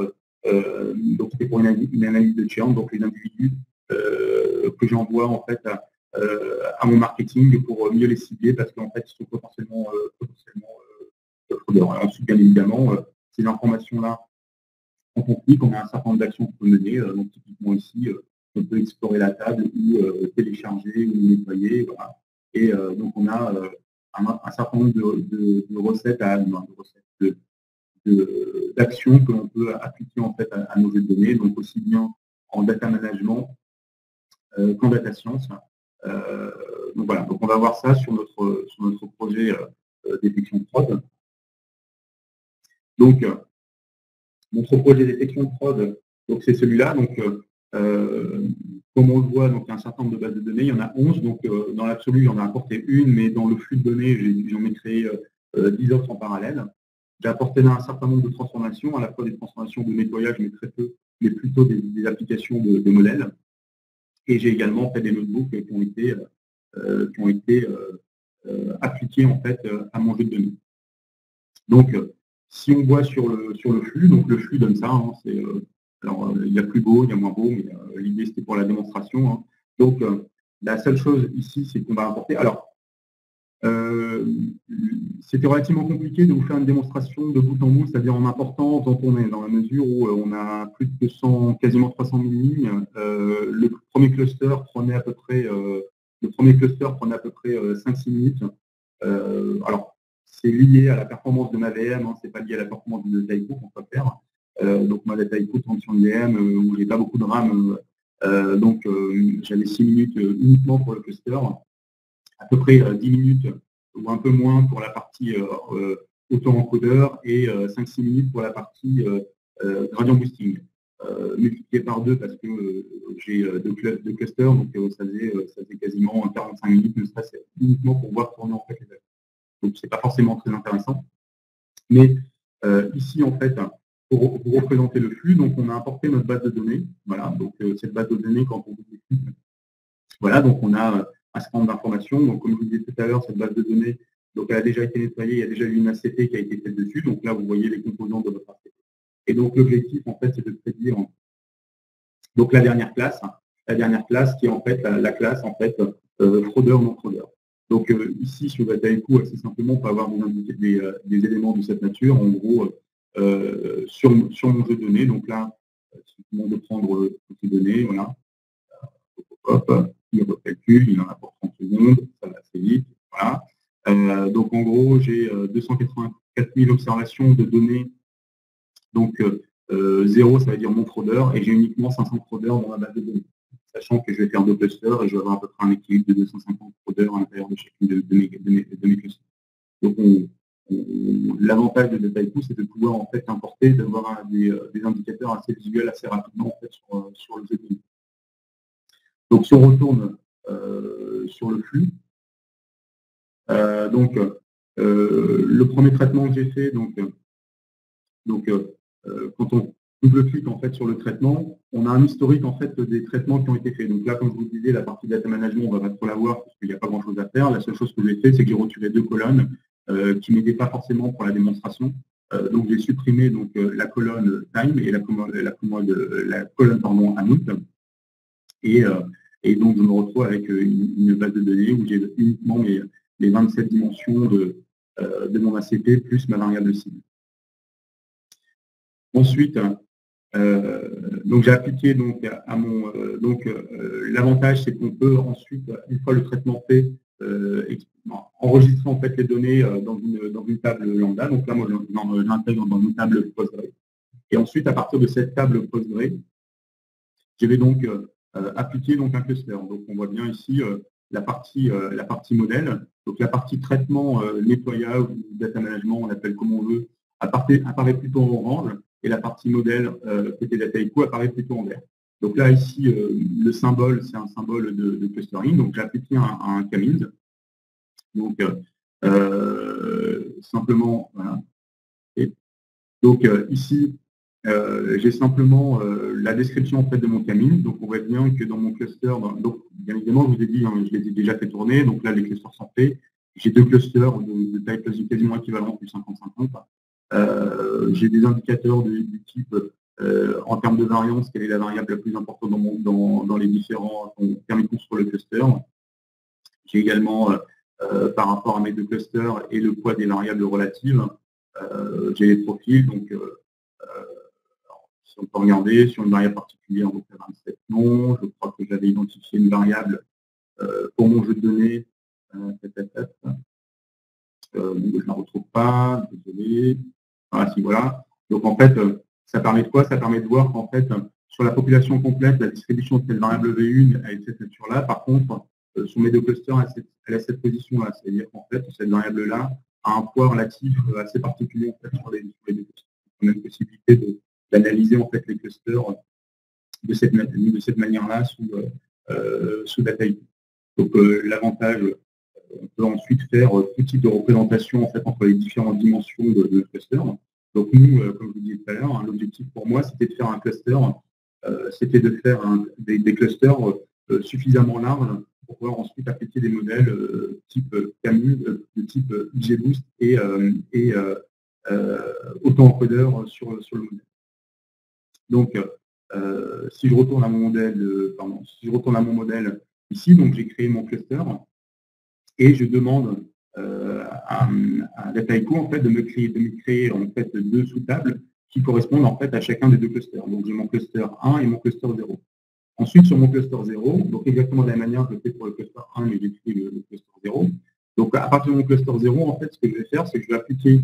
Donc c'était pour une analyse de churn, donc les individus que j'envoie en fait à mon marketing pour mieux les cibler parce qu'en fait ils sont potentiellement fraudeurs. Ensuite, bien évidemment, ces informations-là, quand on clique, on a un certain nombre d'actions qu'on peut mener. Donc typiquement ici, on peut explorer la table ou télécharger ou nettoyer. Voilà. Et donc on a un certain nombre de recettes d'actions que l'on peut appliquer en fait à nos jeux de données, donc aussi bien en data management qu'en data science. Donc voilà, donc on va voir ça sur notre projet détection de fraude. Donc notre projet détection de fraude, donc c'est celui-là. Donc comme on le voit, donc il y a un certain nombre de bases de données, il y en a 11. Donc dans l'absolu, j'en ai apporté une, mais dans le flux de données, j'en ai créé 10 autres en parallèle. J'ai apporté là un certain nombre de transformations, à la fois des transformations de nettoyage, mais très peu, mais plutôt des applications de modèles. Et j'ai également fait des notebooks qui ont été appliqués en fait à mon jeu de données. Donc, si on voit sur le flux, donc le flux donne ça, hein, c'est Alors, il y a plus beau, il y a moins beau, mais l'idée, c'était pour la démonstration. Hein. Donc, la seule chose ici, c'est qu'on va importer. Alors, c'était relativement compliqué de vous faire une démonstration de bout en bout, c'est-à-dire en important tant qu'on est, dans la mesure où on a plus de 200, quasiment 300 000 lignes. Le premier cluster prenait à peu près, 5-6 minutes. Alors, c'est lié à la performance de ma VM, hein, c'est pas lié à la performance de Taiko qu'on peut faire. Donc, ma Taiko tourne sur une VM où j'ai pas beaucoup de RAM. Donc, j'avais 6 minutes uniquement pour le cluster, à peu près 10 minutes ou un peu moins pour la partie auto-encodeur et 5-6 minutes pour la partie gradient boosting. Multiplié par 2 parce que j'ai deux clusters, donc ça faisait quasiment 45 minutes, mais ça c'est uniquement pour voir tourner en fait les valeurs. Donc c'est pas forcément très intéressant. Mais ici en fait, pour représenter le flux, donc on a importé notre base de données. Voilà, donc cette base de données, quand on ouvre le flux, voilà, donc on a un certain nombre d'informations. Donc comme je vous disais tout à l'heure, cette base de données, donc elle a déjà été nettoyée, il y a déjà eu une ACP qui a été faite dessus. Donc là, vous voyez les composants de votre ACP. Et donc l'objectif, en fait, c'est de prédire donc la dernière classe qui est en fait la classe en fait fraudeur non fraudeur. Donc ici sur Dataiku, assez simplement, on peut avoir des éléments de cette nature. En gros, sur mon jeu de données. Donc là, c'est simplement de prendre ces données, voilà. Hop, il recalcule, il en a pour 30 secondes, ça va assez vite. Voilà. Donc en gros, j'ai 284 000 observations de données. Donc 0, ça veut dire mon fraudeur, et j'ai uniquement 500 fraudeurs dans ma base de données. Sachant que je vais faire 2 clusters et je vais avoir à peu près un équilibre de 250 fraudeurs à l'intérieur de chacune de mes clusters. Donc l'avantage de Dataiku, c'est de pouvoir en fait importer, d'avoir des indicateurs assez visuels assez rapidement en fait, sur le jeu de données. Donc si on retourne sur le flux, le premier traitement que j'ai fait, quand on double-clique en fait sur le traitement, on a un historique en fait des traitements qui ont été faits. Donc là, comme je vous disais, la partie data management, on va pas trop la voir parce qu'il n'y a pas grand-chose à faire. La seule chose que j'ai fait, c'est que j'ai retiré 2 colonnes qui m'aidaient pas forcément pour la démonstration. Donc j'ai supprimé la colonne time et la colonne amount. Et donc je me retrouve avec une base de données où j'ai uniquement les 27 dimensions de mon ACP plus ma variable cible. Ensuite, donc j'ai appliqué à mon l'avantage, c'est qu'on peut ensuite, une fois le traitement fait, enregistrer en fait les données dans une table lambda. Donc là, moi, je l'intègre dans une table Postgre. Et ensuite, à partir de cette table Postgre, je vais donc appliquer un cluster. Donc on voit bien ici la partie modèle. Donc la partie traitement, nettoyage, data management, on l'appelle comme on veut, apparaît plutôt en orange, et la partie modèle côté Dataiku apparaît plutôt en vert. Donc là, ici, le symbole, c'est un symbole de clustering. Donc j'ai appliqué un Camins. Donc simplement, voilà. Et donc ici, j'ai simplement la description en fait de mon Camins. Donc on voit bien que dans mon cluster, donc bien évidemment, je vous ai dit, hein, je les ai déjà fait tourner. Donc là, les clusters sont faits. J'ai 2 clusters de taille quasiment équivalente du 50-50. J'ai des indicateurs du type, en termes de variance, quelle est la variable la plus importante dans les différents permis sur le cluster. J'ai également, par rapport à mes 2 clusters et le poids des variables relatives, j'ai les profils. Donc, si on peut regarder sur une variable particulière, donc 27 non, je crois que j'avais identifié une variable pour mon jeu de données. Je ne la retrouve pas, désolé. Voilà, si voilà. Donc en fait, ça permet de quoi? Ça permet de voir qu'en fait, sur la population complète, la distribution de cette variable V1 a cette nature-là. Par contre, sur mes 2 clusters, elle a cette position-là. C'est-à-dire qu'en fait, cette variable-là a un poids relatif assez particulier en fait, sur les 2 clusters. On a une possibilité d'analyser en fait les clusters de cette manière-là sous Dataiku. Donc l'avantage, on peut ensuite faire tout type de représentation en fait, entre les différentes dimensions de cluster. Donc nous, comme je vous disais tout à l'heure, hein, l'objectif pour moi, c'était de faire un cluster, c'était de faire des clusters suffisamment larges pour pouvoir ensuite appliquer des modèles type Camus, de type XGBoost et auto-encodeur sur le modèle. Donc si je retourne à mon modèle, ici, donc j'ai créé mon cluster et je demande à Dataiku en fait de me créer en fait 2 sous-tables qui correspondent en fait à chacun des 2 clusters. Donc j'ai mon cluster 1 et mon cluster 0. Ensuite, sur mon cluster 0, donc exactement de la même manière que je fais pour le cluster 1, mais j'écris le cluster 0. Donc à partir de mon cluster 0, en fait, ce que je vais faire, c'est que je vais appliquer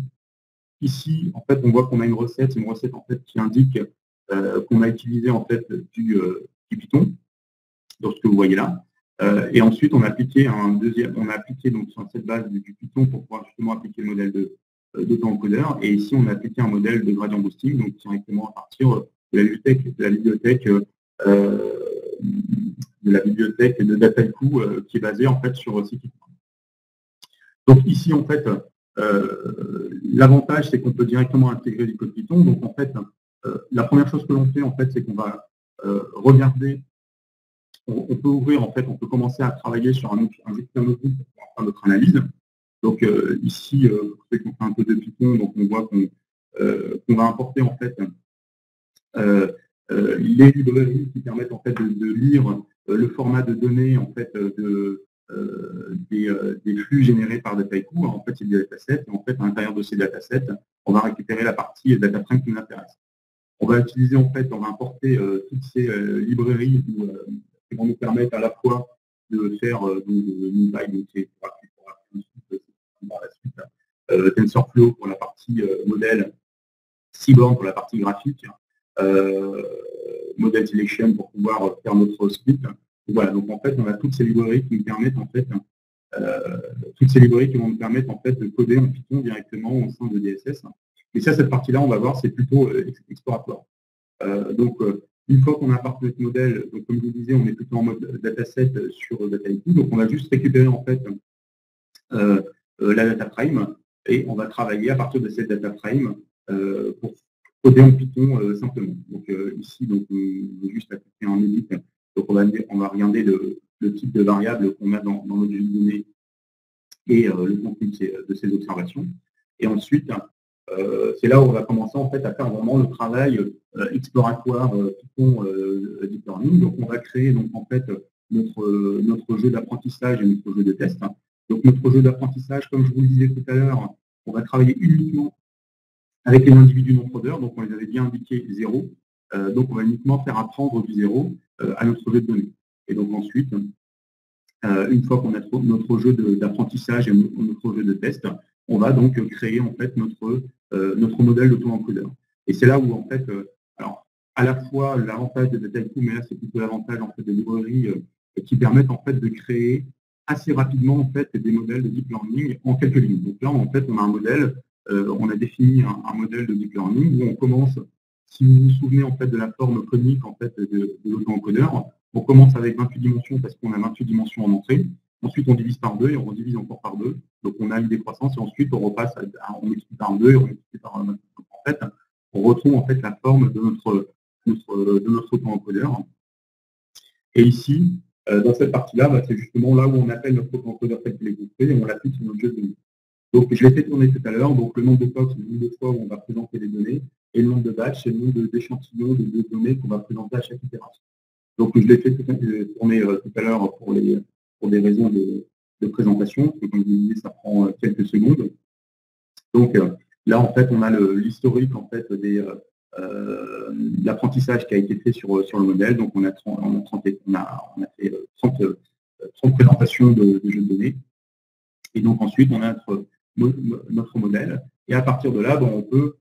ici, en fait, on voit qu'on a une recette en fait qui indique qu'on a utilisé en fait du Python, donc ce que vous voyez là. Et ensuite, on a appliqué donc sur cette base du Python pour pouvoir justement appliquer le modèle d'auto-encodeur. Et ici, on a appliqué un modèle de gradient boosting, donc directement à partir de la bibliothèque de Dataiku qui est basée en fait sur Scikit. Donc ici, en fait, l'avantage, c'est qu'on peut directement intégrer du code Python. Donc en fait, la première chose que l'on fait, en fait, c'est qu'on va regarder. On peut ouvrir, en fait, on peut commencer à travailler sur un outil pour faire notre analyse. Donc ici, pour ceux qui ont fait un peu de Python, donc on voit qu'on va importer en fait les librairies qui permettent en fait de lire le format de données en fait des flux générés par Dataiku. En fait, c'est des datasets. Et en fait, à l'intérieur de ces datasets, on va récupérer la partie data frame qui nous intéresse. On va utiliser en fait, on va importer toutes ces librairies qui vont nous permettre à la fois de faire NumPy, donc c'est par la suite TensorFlow pour la partie modèle, Seaborn pour la partie graphique, Model Selection pour pouvoir faire notre split. Et voilà, donc en fait, on a toutes ces librairies qui nous permettent en fait, qui vont nous permettre en fait de coder en Python directement au sein de DSS. Et ça, cette partie-là, on va voir, c'est plutôt exploratoire. Donc, une fois qu'on a apporté notre modèle, donc comme je vous disais, on est plutôt en mode dataset sur Dataiku. Donc, on va juste récupérer en fait la data frame et on va travailler à partir de cette data frame pour coder en Python simplement. Donc ici, donc, on va juste appliquer un edit. Donc on va regarder le type de variable qu'on a dans notre jeu de données et le contenu de ces observations. Et ensuite, c'est là où on va commencer en fait à faire vraiment le travail exploratoire Python Deep Learning. Donc on va créer donc en fait notre jeu d'apprentissage et notre jeu de test. Donc notre jeu d'apprentissage, comme je vous le disais tout à l'heure, on va travailler uniquement avec les individus non fraudeurs, donc on les avait bien indiqué 0. Donc on va uniquement faire apprendre du 0 à notre jeu de données. Et donc ensuite, une fois qu'on a notre jeu d'apprentissage et notre jeu de test, on va donc créer en fait notre modèle d'auto-encodeur. Et c'est là où en fait, alors à la fois l'avantage de Dataiku, mais là c'est plutôt l'avantage en fait des librairies qui permettent en fait de créer assez rapidement en fait des modèles de deep learning en quelques lignes. Donc là en fait on a un modèle, on a défini un modèle de deep learning où on commence, si vous vous souvenez en fait de la forme conique en fait de l'auto-encodeur, on commence avec 28 dimensions parce qu'on a 28 dimensions en entrée. Ensuite, on divise par 2 et on redivise encore par 2. Donc, on a une décroissance et ensuite, on repasse, on multiplie par 2 et on multiplie par 1. Donc, en fait, on retrouve en fait la forme de notre auto-encodeur. Et ici, dans cette partie-là, c'est justement là où on appelle notre auto-encodeur tel qu'il est construit et on l'applique sur notre jeu de données. Donc, je l'ai fait tourner tout à l'heure. Donc, le nombre de fois, c'est le nombre de fois où on va présenter les données. Et le nombre de batchs, c'est le nombre d'échantillons de données qu'on va présenter à chaque itération. Donc, je l'ai fait tourner tout à l'heure pour des raisons de présentation. Parce que, comme je vous disais, ça prend quelques secondes. Donc, là, en fait, on a l'historique en fait, de l'apprentissage qui a été fait sur le modèle. Donc, on a fait 30 présentations de jeux de données. Et donc, ensuite, on a notre modèle. Et à partir de là, on peut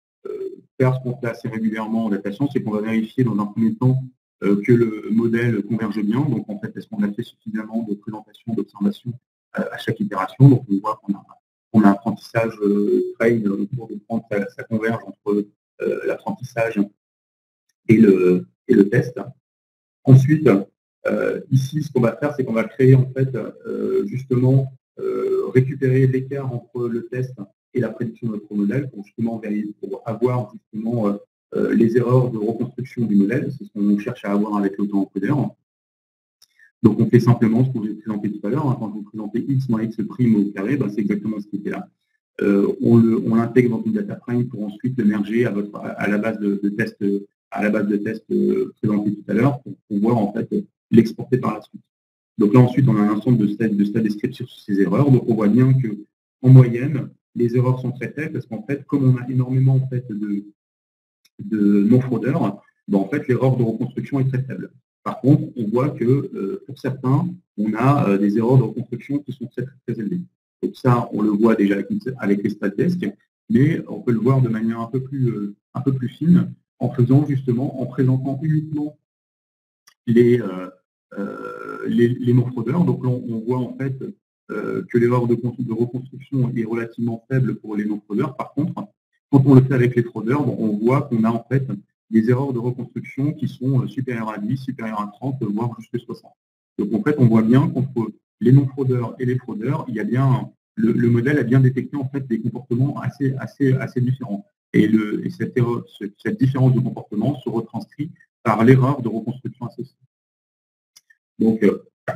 faire ce qu'on fait assez régulièrement en data science, c'est qu'on va vérifier dans un premier temps que le modèle converge bien. Donc, en fait, est-ce qu'on a fait suffisamment de présentations, d'observations à chaque itération. Donc, on voit qu'on a un apprentissage train autour de prendre, ça converge entre l'apprentissage et le test. Ensuite, ici, ce qu'on va faire, c'est qu'on va créer, en fait, justement, récupérer l'écart entre le test et la prédiction de notre modèle pour justement pour avoir justement les erreurs de reconstruction du modèle. C'est ce qu'on cherche à avoir avec l'auto-encodeur. Donc, on fait simplement ce que je vous ai présenté tout à l'heure. Quand je vous présentais x moins x' au carré, c'est exactement ce qui était là. On l'intègre dans une data frame pour ensuite le merger à la base de test à la base de test présentée tout à l'heure pour pouvoir en fait l'exporter par la suite. Donc là ensuite on a un ensemble de stades descriptifs sur ces erreurs. Donc on voit bien que en moyenne les erreurs sont très faibles parce qu'en fait comme on a énormément en fait de non-fraudeurs, en fait l'erreur de reconstruction est très faible. Par contre, on voit que pour certains, on a des erreurs de reconstruction qui sont très, très, très élevées. Donc ça, on le voit déjà avec les StatDesk, mais on peut le voir de manière un peu plus fine en faisant justement, en présentant uniquement les non-fraudeurs. Donc là, on voit en fait que l'erreur de reconstruction est relativement faible pour les non-fraudeurs. Par contre, quand on le fait avec les fraudeurs, on voit qu'on a en fait des erreurs de reconstruction qui sont supérieures à 10, supérieures à 30, voire jusqu'à 60. Donc en fait, on voit bien qu'entre les non-fraudeurs et les fraudeurs, il y a bien, le modèle a bien détecté en fait des comportements assez différents. Et cette différence de comportement se retranscrit par l'erreur de reconstruction associée. Donc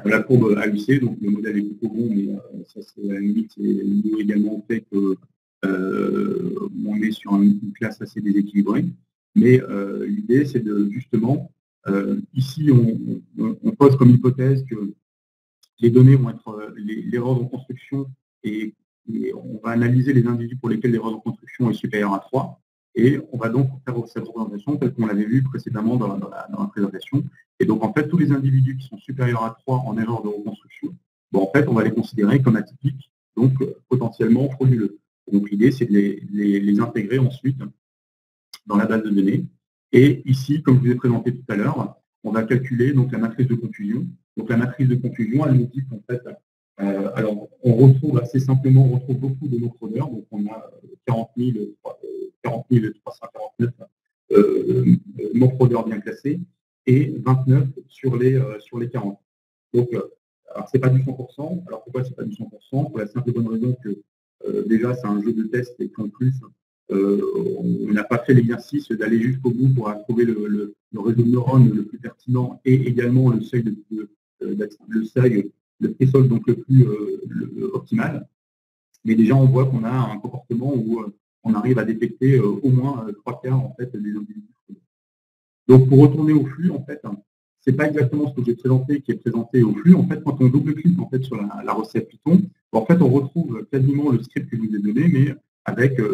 la courbe AUC, donc le modèle est plutôt bon, mais ça c'est à la limite, c'est lié également au fait que on est sur une classe assez déséquilibrée. Mais l'idée, c'est de justement, ici, on pose comme hypothèse que les données vont être l'erreur de construction et on va analyser les individus pour lesquels l'erreur de construction est supérieure à 3. Et on va donc faire cette représentation telle qu'on l'avait vu précédemment dans la présentation. Et donc, en fait, tous les individus qui sont supérieurs à 3 en erreur de reconstruction, en fait, on va les considérer comme atypiques, donc potentiellement frauduleux. Donc, l'idée, c'est de les intégrer ensuite dans la base de données. Et ici, comme je vous ai présenté tout à l'heure, on va calculer donc la matrice de confusion. Donc, la matrice de confusion, elle nous dit qu'en fait, alors, on retrouve assez simplement, on retrouve beaucoup de non-fraudeurs. Donc, on a 40 349 non-fraudeurs bien classés et 29 sur les 40. Donc, alors, ce n'est pas du 100%. Alors, pourquoi ce n'est pas du 100%? Pour la simple et bonne raison que déjà, c'est un jeu de test et qu'en plus, on n'a pas fait l'exercice d'aller jusqu'au bout pour trouver le réseau de neurones le plus pertinent et également le seuil, le threshold donc le plus optimal. Mais déjà, on voit qu'on a un comportement où on arrive à détecter au moins 3/4 en fait, des individus. Donc, pour retourner au flux, en fait, ce n'est pas exactement ce que j'ai présenté qui est présenté au flux. En fait, quand on double-clique en fait, sur la recette Python, en fait, on retrouve quasiment le script que je vous ai donné, mais avec, pas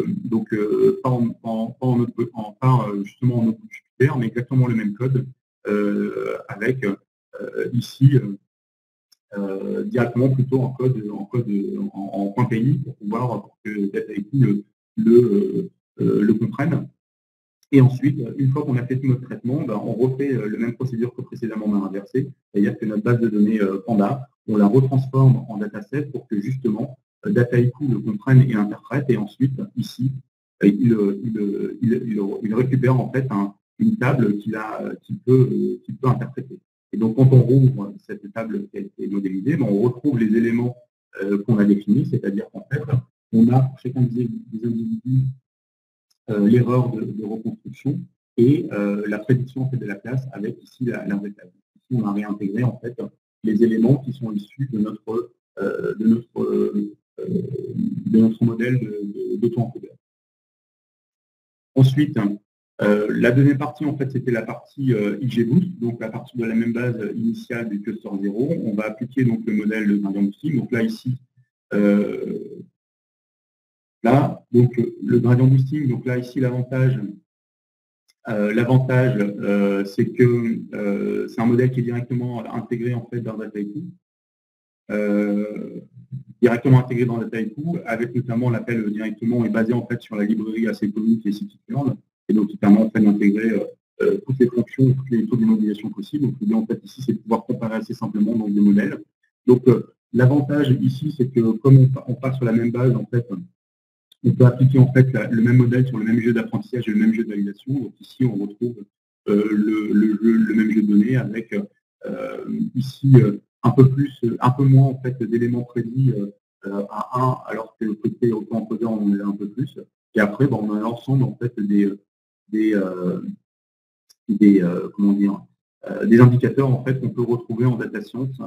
justement en notebook Jupyter, mais exactement le même code, avec ici directement plutôt en point .py pour pouvoir que DataIQ le comprenne. Et ensuite, une fois qu'on a fait tout notre traitement, on refait la même procédure que précédemment, mais inversée. C'est-à-dire que notre base de données Panda, on la retransforme en dataset pour que justement DataIQ le comprenne et l'interprète. Et ensuite, ici, il récupère en fait une table qu'il peut interpréter. Et donc, quand on rouvre cette table qui a été modélisée, on retrouve les éléments qu'on a définis, c'est-à-dire qu'en fait, on a pour chacun des individus l'erreur de reconstruction et la prédiction en fait, de la classe avec ici la vraie table. Ici, on a réintégré en fait les éléments qui sont issus de notre modèle d'auto-encodeur. Ensuite, la deuxième partie, en fait, c'était la partie XGBoost, donc à partir de la même base initiale du cluster 0, on va appliquer donc le modèle de gradient boosting. Donc là, ici, donc le gradient boosting, donc là, ici, l'avantage, c'est que c'est un modèle qui est directement intégré en fait dans DataIQ. Directement intégré dans DataIQ, avec notamment l'appel directement est basé en fait sur la librairie assez connue qui est scikit-learn, et donc qui permet en fait d'intégrer toutes les fonctions, toutes les taux de modélisation possibles. Donc l'idée en fait ici, c'est de pouvoir comparer assez simplement dans des modèles. Donc l'avantage ici, c'est que comme on part sur la même base, en fait, on peut appliquer en fait le même modèle sur le même jeu d'apprentissage et le même jeu de validation. Donc ici, on retrouve le même jeu de données avec ici un peu moins en fait d'éléments prédits à 1, alors que le côté auto-encodeur on en a un peu plus. Et après, on a l'ensemble en fait des indicateurs en fait qu'on peut retrouver en data science,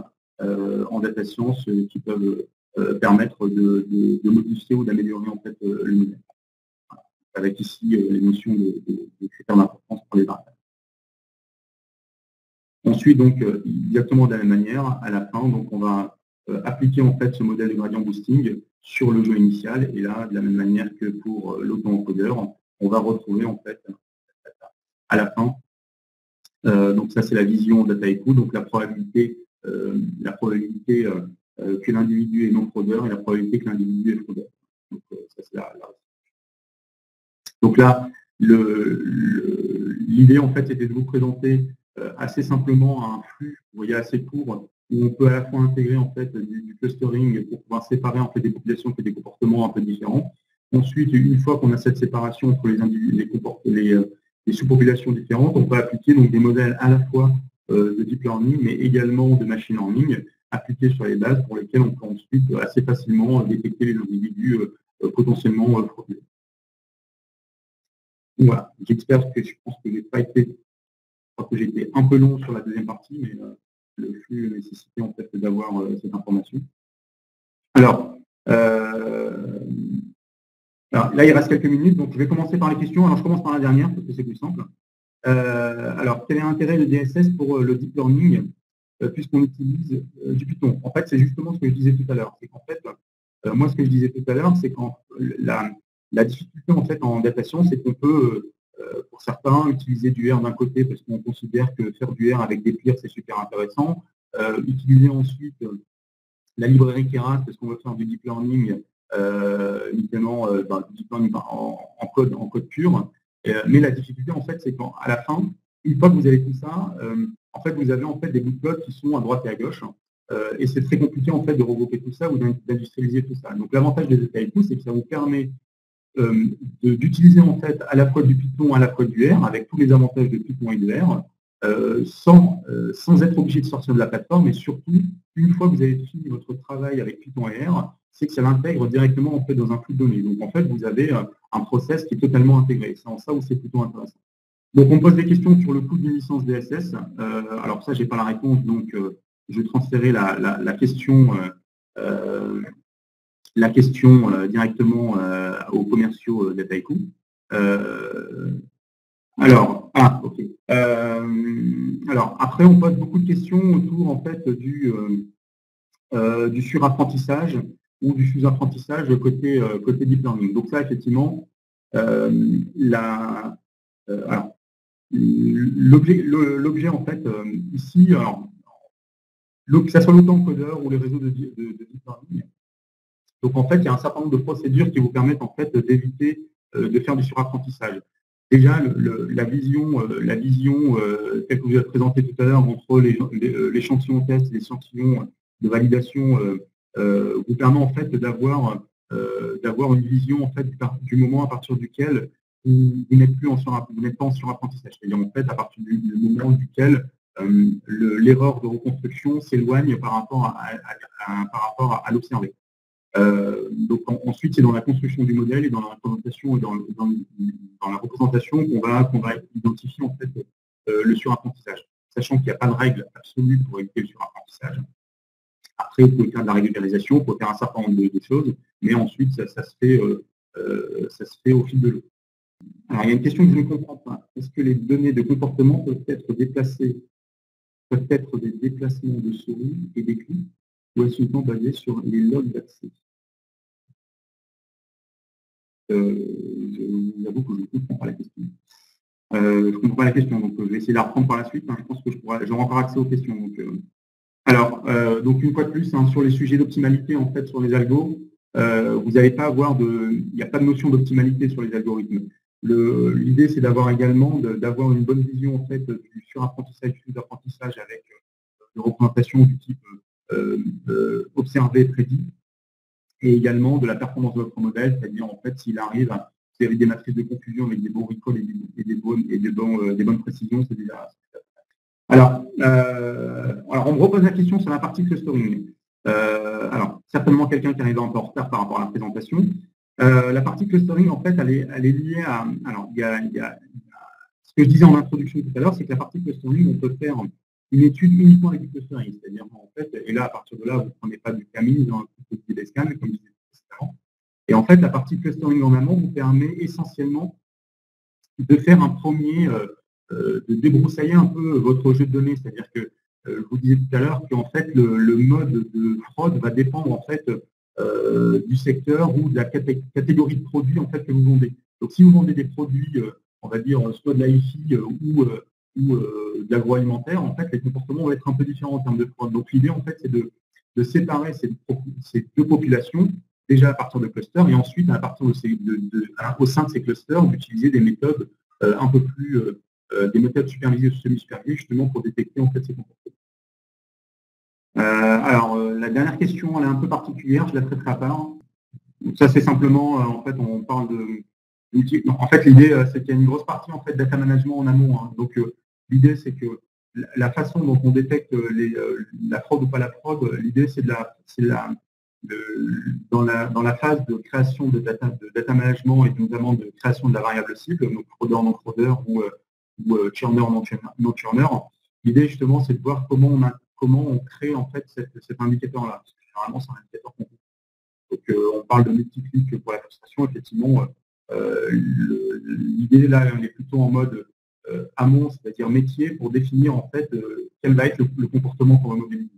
qui peuvent permettre de modifier ou d'améliorer en fait le modèle. Avec ici les notions de critères d'importance pour les variables. Ensuite, donc, exactement de la même manière, à la fin, donc, on va appliquer en fait ce modèle de gradient boosting sur le jeu initial. Et là, de la même manière que pour l'auto-encodeur, on va retrouver en fait à la fin. Donc ça, c'est la vision data-echo, donc la probabilité que l'individu est non fraudeur et la probabilité que l'individu est fraudeur. Donc, ça, c'est donc là, l'idée, en fait, c'était de vous présenter assez simplement un flux, vous voyez, assez court, où on peut à la fois intégrer en fait du clustering pour pouvoir séparer en fait des populations qui ont des comportements un peu différents. Ensuite, une fois qu'on a cette séparation entre les individus, les sous-populations différentes, on peut appliquer donc des modèles à la fois de deep learning, mais également de machine learning, appliqués sur les bases pour lesquelles on peut ensuite assez facilement détecter les individus potentiellement frauduleux. Voilà, j'espère que je pense que j'ai pas été, que j'ai été un peu long sur la deuxième partie, mais le flux nécessitait en fait d'avoir cette information. Alors là, il reste quelques minutes, donc je vais commencer par les questions. Alors je commence par la dernière parce que c'est plus simple. Alors, quel est l'intérêt de DSS pour le deep learning puisqu'on utilise du Python? En fait, c'est justement ce que je disais tout à l'heure. C'est qu'en fait, moi, ce que je disais tout à l'heure, c'est qu'en la difficulté en fait en data science, c'est qu'on peut, pour certains, utiliser du R d'un côté parce qu'on considère que faire du R avec des peers, c'est super intéressant. Utiliser ensuite la librairie Keras parce qu'on veut faire du deep learning, notamment du deep learning en code pur. Mais la difficulté, en fait, c'est qu'à la fin, une fois que vous avez tout ça, en fait, vous avez en fait des bouts de code qui sont à droite et à gauche. Et c'est très compliqué en fait de regrouper tout ça ou d'industrialiser tout ça. Donc l'avantage des ETIQ, c'est que ça vous permet d'utiliser en fait à la fois du Python, à la fois du R, avec tous les avantages de Python et de R, sans être obligé de sortir de la plateforme. Et surtout, une fois que vous avez fini votre travail avec Python et R, c'est que ça l'intègre directement en fait dans un flux de données. Donc en fait, vous avez un process qui est totalement intégré. C'est en ça où c'est plutôt intéressant. Donc on pose des questions sur le coût d'une licence DSS. Alors ça, je n'ai pas la réponse, donc je vais transférer la question directement aux commerciaux d'Ataiku. Alors après, on pose beaucoup de questions autour en fait du surapprentissage ou du sous-apprentissage côté deep learning. Donc ça, effectivement, l'objet en fait ici, alors, que ce soit l'auto-encodeur ou les réseaux de deep learning. Donc en fait, il y a un certain nombre de procédures qui vous permettent en fait d'éviter de faire du surapprentissage. Déjà, la vision telle que vous avez présentée tout à l'heure entre l'échantillon test et l'échantillon de validation vous permet en fait d'avoir une vision en fait du moment à partir duquel vous n'êtes pas en surapprentissage. C'est-à-dire en fait à partir du moment duquel l'erreur de reconstruction s'éloigne par rapport à l'observé. Donc ensuite, c'est dans la construction du modèle et dans la représentation qu'on va identifier en fait le surapprentissage, sachant qu'il n'y a pas de règle absolue pour éviter le surapprentissage. Après, vous pouvez faire de la régularisation, vous pouvez faire un certain nombre de choses, mais ensuite, ça se fait au fil de l'eau. Alors, il y a une question que je ne comprends pas. Est-ce que les données de comportement peuvent être des déplacements de souris et des clics, ou est-ce uniquement basé sur les logs d'accès? Je vous avoue que je ne comprends pas la question. Je ne comprends pas la question, donc je vais essayer de la reprendre par la suite. Je pense que j'aurai encore accès aux questions. Donc, donc une fois de plus, sur les sujets d'optimalité, en fait, sur les algos, vous n'allez pas avoir il n'y a pas de notion d'optimalité sur les algorithmes. L'idée, c'est d'avoir également une bonne vision en fait du surapprentissage, du sous-apprentissage avec une représentation du type observé, prédit, et également de la performance de votre modèle, c'est-à-dire en fait s'il arrive, s'il y avait des matrices de confusion avec des bons recalls et des bonnes précisions, c'est déjà. Alors, on me repose la question sur la partie clustering. Alors, certainement quelqu'un qui arrive un peu en retard par rapport à la présentation. La partie clustering, en fait, elle est liée à. Alors, il y a ce que je disais en introduction tout à l'heure, c'est que la partie clustering, on peut faire une étude uniquement avec du clustering. C'est-à-dire, en fait, et là, à partir de là, vous ne prenez pas du camis dans le petit scan, comme je disais précédemment. Et en fait, la partie clustering en amont vous permet essentiellement de faire un premier de débroussailler un peu votre jeu de données. C'est-à-dire que je vous disais tout à l'heure qu'en fait, le mode de fraude va dépendre en fait du secteur ou de la catégorie de produits en fait que vous vendez. Donc, si vous vendez des produits, on va dire, soit de l'IFI ou de l'agroalimentaire, en fait, les comportements vont être un peu différents en termes de fraude. Donc, l'idée, en fait, c'est de séparer ces deux populations, déjà à partir de clusters, et ensuite, à partir au sein de ces clusters, d'utiliser des méthodes un peu plus, des méthodes supervisées ou semi-supervisées, justement, pour détecter, en fait, ces comportements. Alors, la dernière question, elle est un peu particulière, je la traiterai à part. Donc, ça, c'est simplement, en fait, on parle de... Non, en fait, l'idée, c'est qu'il y a une grosse partie, en fait, data management en amont. Hein. Donc, l'idée, c'est que la façon dont on détecte la fraude ou pas la fraude, l'idée, c'est dans la phase de création de data management et notamment de création de la variable cible, donc fraudeur, non-fraudeur ou churner, non-churner. L'idée, justement, c'est de voir comment on crée, en fait, cet indicateur-là. Parce que généralement, c'est un indicateur qu'on peut. Donc, on parle de multi-clics pour la frustration. Effectivement, l'idée, là, on est plutôt en mode amont, c'est-à-dire métier, pour définir, en fait, quel va être le comportement qu'on va modéliser.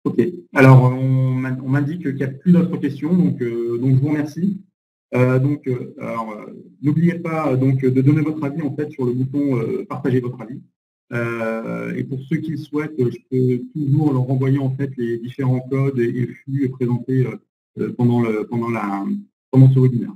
OK. Alors, on m'indique qu'il n'y a plus d'autres questions, donc je vous remercie. N'oubliez pas de donner votre avis, en fait, sur le bouton partager votre avis. Et pour ceux qui le souhaitent, je peux toujours leur renvoyer, en fait, les différents codes et flux présentés pendant ce webinaire.